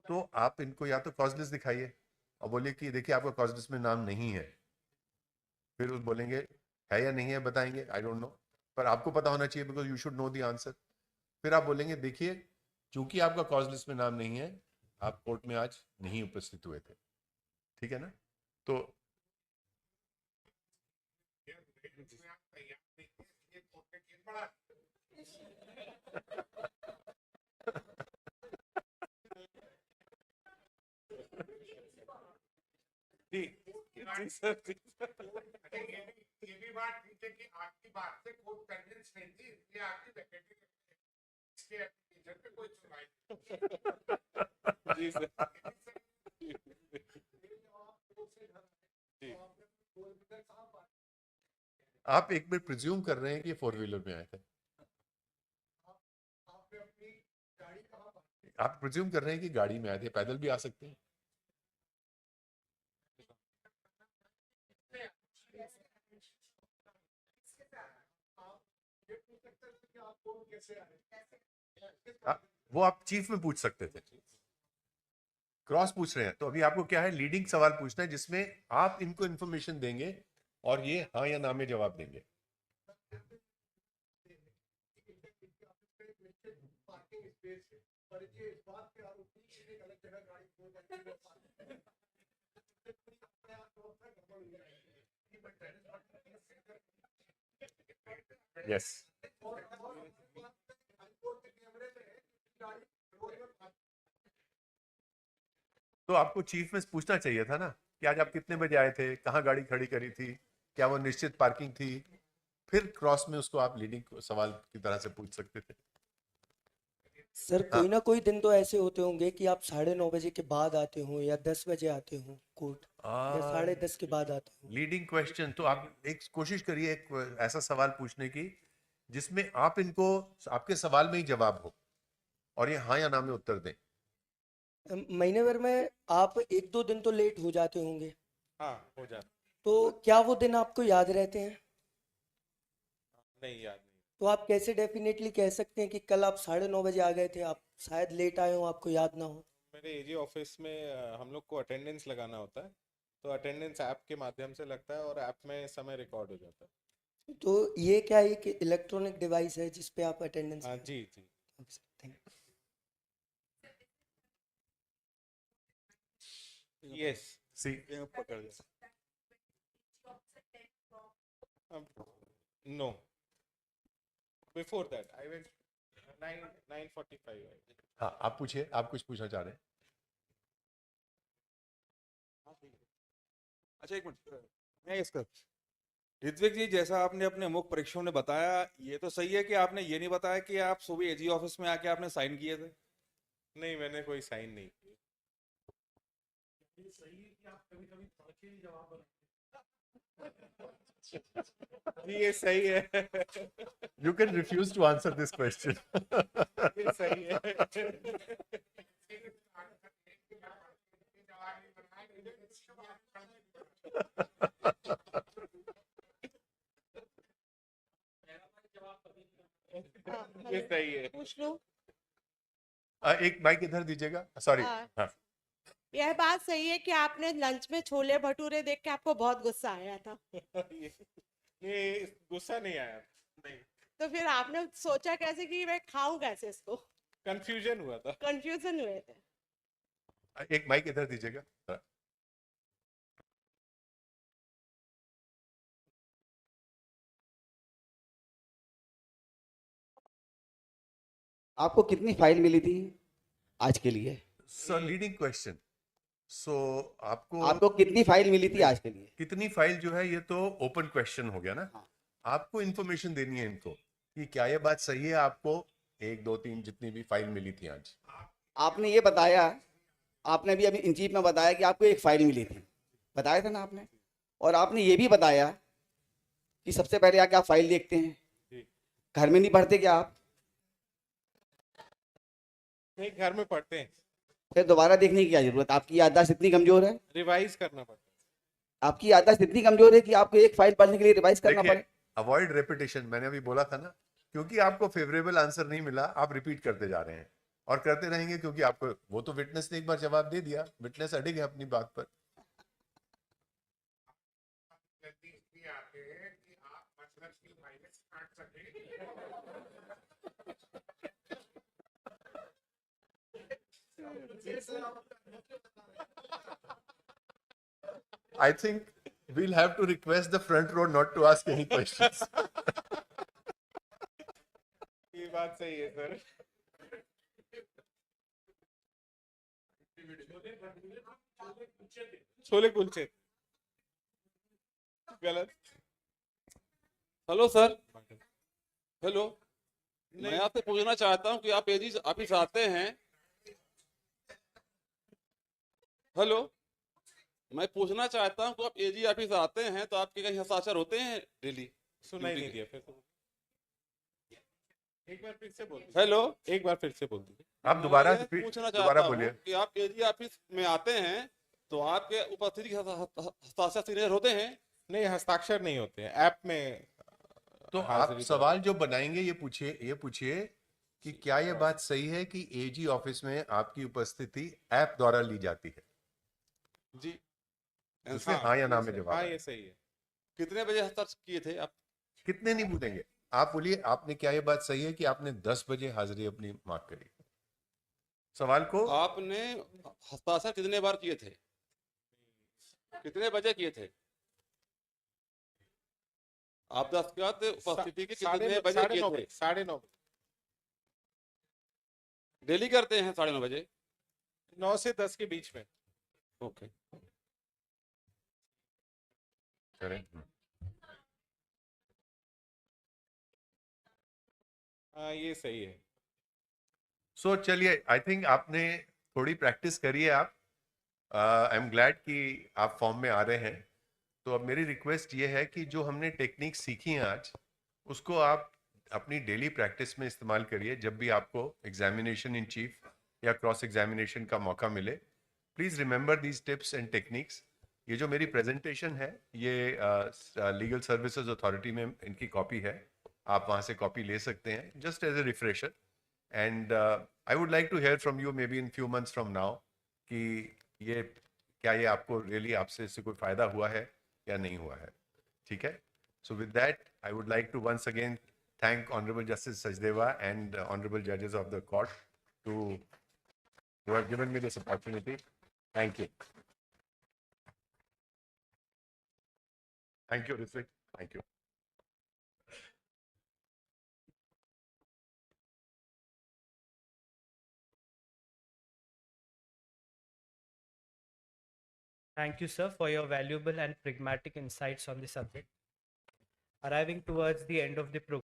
तो आप इनको या तो कॉज लिस्ट दिखाइए और बोलिए कि देखिए आपका कॉज लिस्ट में नाम नहीं है। फिर उस बोलेंगे है या नहीं है, बताएंगे आई डोंट नो, पर आपको पता होना चाहिए because you should know the answer. फिर आप बोलेंगे देखिए चूंकि आपका कॉज लिस्ट में नाम नहीं है, आप कोर्ट में आज नहीं उपस्थित हुए थे। ठीक है ना? तो जी जी सर, जी सर। ये भी बात ठीक है कि आपकी बात से कोई कन्विंस नहीं थी, इसलिए आपकी वैकेंसी इसके एप्लीकेशन पे कोई सुनवाई जी सर। जी। आप एक मिनट प्रिज्यूम कर रहे हैं कि 4 व्हीलर में आए थे। आप प्रिज्यूम कर रहे हैं कि गाड़ी में आए थे, पैदल भी आ सकते हैं। वो आप चीफ में पूछ सकते थे। क्रॉस पूछ रहे हैं तो अभी आपको क्या है, लीडिंग सवाल पूछना है जिसमें आप इनको इंफॉर्मेशन देंगे और ये हाँ या ना में जवाब देंगे। यस, तो आपको चीफ में पूछना चाहिए था ना कि आज आप कितने बजे आए थे, कहाँ गाड़ी खड़ी करी थी, क्या वो निश्चित पार्किंग थी। फिर क्रॉस में उसको आप लीडिंग सवाल की तरह से पूछ सकते थे। सर कोई ना कोई दिन तो ऐसे होते होंगे कि आप 9:30 बजे के बाद आते हो या 10 बजे आते हो कोर्ट, या 10:30 के बाद आते हो। लीडिंग क्वेश्चन, तो आप एक कोशिश करिए एक ऐसा सवाल पूछने की जिसमें आप इनको आपके सवाल में ही जवाब हो और ये हाँ या ना में उत्तर दें। महीने भर में आप 1-2 दिन तो लेट हो जाते होंगे, हाँ हो जाता। तो क्या वो दिन आपको याद रहते हैं? नहीं, याद नहीं। तो आप कैसे डेफिनेटली कह सकते हैं कि कल आप 9:30 बजे आ गए थे, आप शायद लेट आए हो, आपको याद ना हो? मेरे एजी ऑफिस में हम लोग को अटेंडेंस लगाना होता है, तो अटेंडेंस ऐप के माध्यम से लगता है और ऐप में समय रिकॉर्ड हो जाता है। तो ये क्या एक इलेक्ट्रॉनिक डिवाइस है जिस पे आप अटेंडेंस हाँ जी जी थैंक यस See, पकड़ दिया no before that I went 9:45 हाँ, आप पूछिए, आप कुछ पूछना चाह रहे हैं? अच्छा एक मिनट मैं इसका ऋत्विक जी, जैसा आपने अपने मुख्य परीक्षाओं में बताया, ये तो सही है कि आपने ये नहीं बताया कि आप सुबह एजी ऑफिस में आके आपने साइन किए थे। नहीं, मैंने कोई साइन नहीं किया। जी ये सही है। You can refuse to answer this question. ये सही है। ये सही है। पूछ लूं? एक माइक इधर दीजिएगा, सॉरी। हाँ। हाँ, यह बात सही है कि आपने लंच में छोले भटूरे देख के आपको बहुत गुस्सा आया था, ये गुस्सा नहीं आया। नहीं, तो फिर आपने सोचा कैसे कि मैं खाऊं कैसे इसको? कंफ्यूजन हुआ था। कंफ्यूजन हुए थे। एक माइक इधर दीजिएगा। आपको कितनी फाइल मिली थी आज के लिए? सो लीडिंग क्वेश्चन। सो आपको आपको कितनी फाइल मिली थी आज के लिए? कितनी फाइल जो है, ये तो ओपन क्वेश्चन हो गया ना। हाँ। आपको इन्फॉर्मेशन देनी है इनको कि क्या ये बात सही है, आपको 1 2 3 जितनी भी फाइल मिली थी आज। आपने ये बताया, आपने भी अभी इन चीफ में बताया कि आपको एक फाइल मिली थी, बताया था ना आपने। और आपने ये भी बताया कि सबसे पहले आके आप फाइल देखते हैं, जी। घर में नहीं पढ़ते क्या आप? नहीं, घर में पढ़ते हैं। फिर दोबारा देखने की क्या जरूरत? आपकी याददाश्त इतनी कमजोर है, रिवाइज करना पड़ता है। आपकी याददाश्त इतनी कमजोर है कि आपको एक फाइल पढ़ने के लिए रिवाइज करना देखिए, पड़े। अवॉइड रेपिटेशन, मैंने अभी बोला था ना, क्योंकि आपको फेवरेबल आंसर नहीं मिला, आप रिपीट करते जा रहे हैं और करते रहेंगे, क्योंकि आपको वो तो विटनेस ने एक बार जवाब दे दिया, विटनेस अड़े गए अपनी बात पर। जल्दी इसलिए आते हैं कि आप मतलब की माइनस काट सके। I think we'll have to request the front row not to ask any questions. ये बात सही है सर। छोले कुलचे गलत। हेलो सर, हेलो, मैं आपसे पूछना चाहता हूँ कि आप एजी ऑफिस आते हैं। हेलो, मैं पूछना चाहता हूँ कि आप एजी ऑफिस आते हैं तो आपके कहीं हस्ताक्षर होते हैं डेली? सुनाई नहीं दिया, फिर तो एक बार फिर से बोल। हेलो, एक बार फिर से बोल दीजिए। आप दोबारा मैं पूछना दोबारा चाहता बोलिए। हूँ कि आप एजी ऑफिस में आते हैं तो आपके उपस्थिति के हस्ताक्षर सिग्नेचर होते हैं? नहीं, हस्ताक्षर नहीं होते हैं ऐप में। तो आप हाजिरी सवाल जो बनाएंगे ये पूछिए कि क्या ये बात सही है कि एजी ऑफिस में आपकी उपस्थिति ऐप द्वारा ली जाती है? जी, उसमें हाँ या ना में जवाब हाँ, आए। ये सही है। कितने बजे हस्ताक्षर किए थे आप? कितने नहीं पूछेंगे, आप बोलिए, आपने क्या ये बात सही है कि आपने 10 बजे हाजिरी अपनी मार्क करी? सवाल को आपने हस्ताक्षर कितने बार किए थे? कितने बजे किए थे? आप दस्तखत उपस्थिति के कितने बजे किए थे? 9:30 डेली करते हैं 9:30 बजे? 9 से 10 के बीच में। ओके। करें। हाँ, ये सही है। सो चलिए, आई थिंक आपने थोड़ी प्रैक्टिस करी है। आप आई एम ग्लैड कि आप फॉर्म में आ रहे हैं। तो अब मेरी रिक्वेस्ट ये है कि जो हमने टेक्निक सीखी हैं आज, उसको आप अपनी डेली प्रैक्टिस में इस्तेमाल करिए। जब भी आपको एग्जामिनेशन इन चीफ या क्रॉस एग्जामिनेशन का मौका मिले, please remember these tips and techniques. ये जो मेरी प्रेजेंटेशन है, ये लीगल सर्विसेज अथॉरिटी में इनकी कॉपी है, आप वहाँ से कॉपी ले सकते हैं, just as a refresher. And I would like to hear from you maybe in few months from now कि क्या ये आपको रियली आपसे इससे कोई फ़ायदा हुआ है या नहीं हुआ है। ठीक है? So with that, I would like to once again thank Honorable Justice Sachdeva and Honorable Judges of the court who have given me this opportunity. Thank you. Thank you, Ritvik. Thank you. Thank you, sir, for your valuable and pragmatic insights on the subject. Arriving towards the end of the program.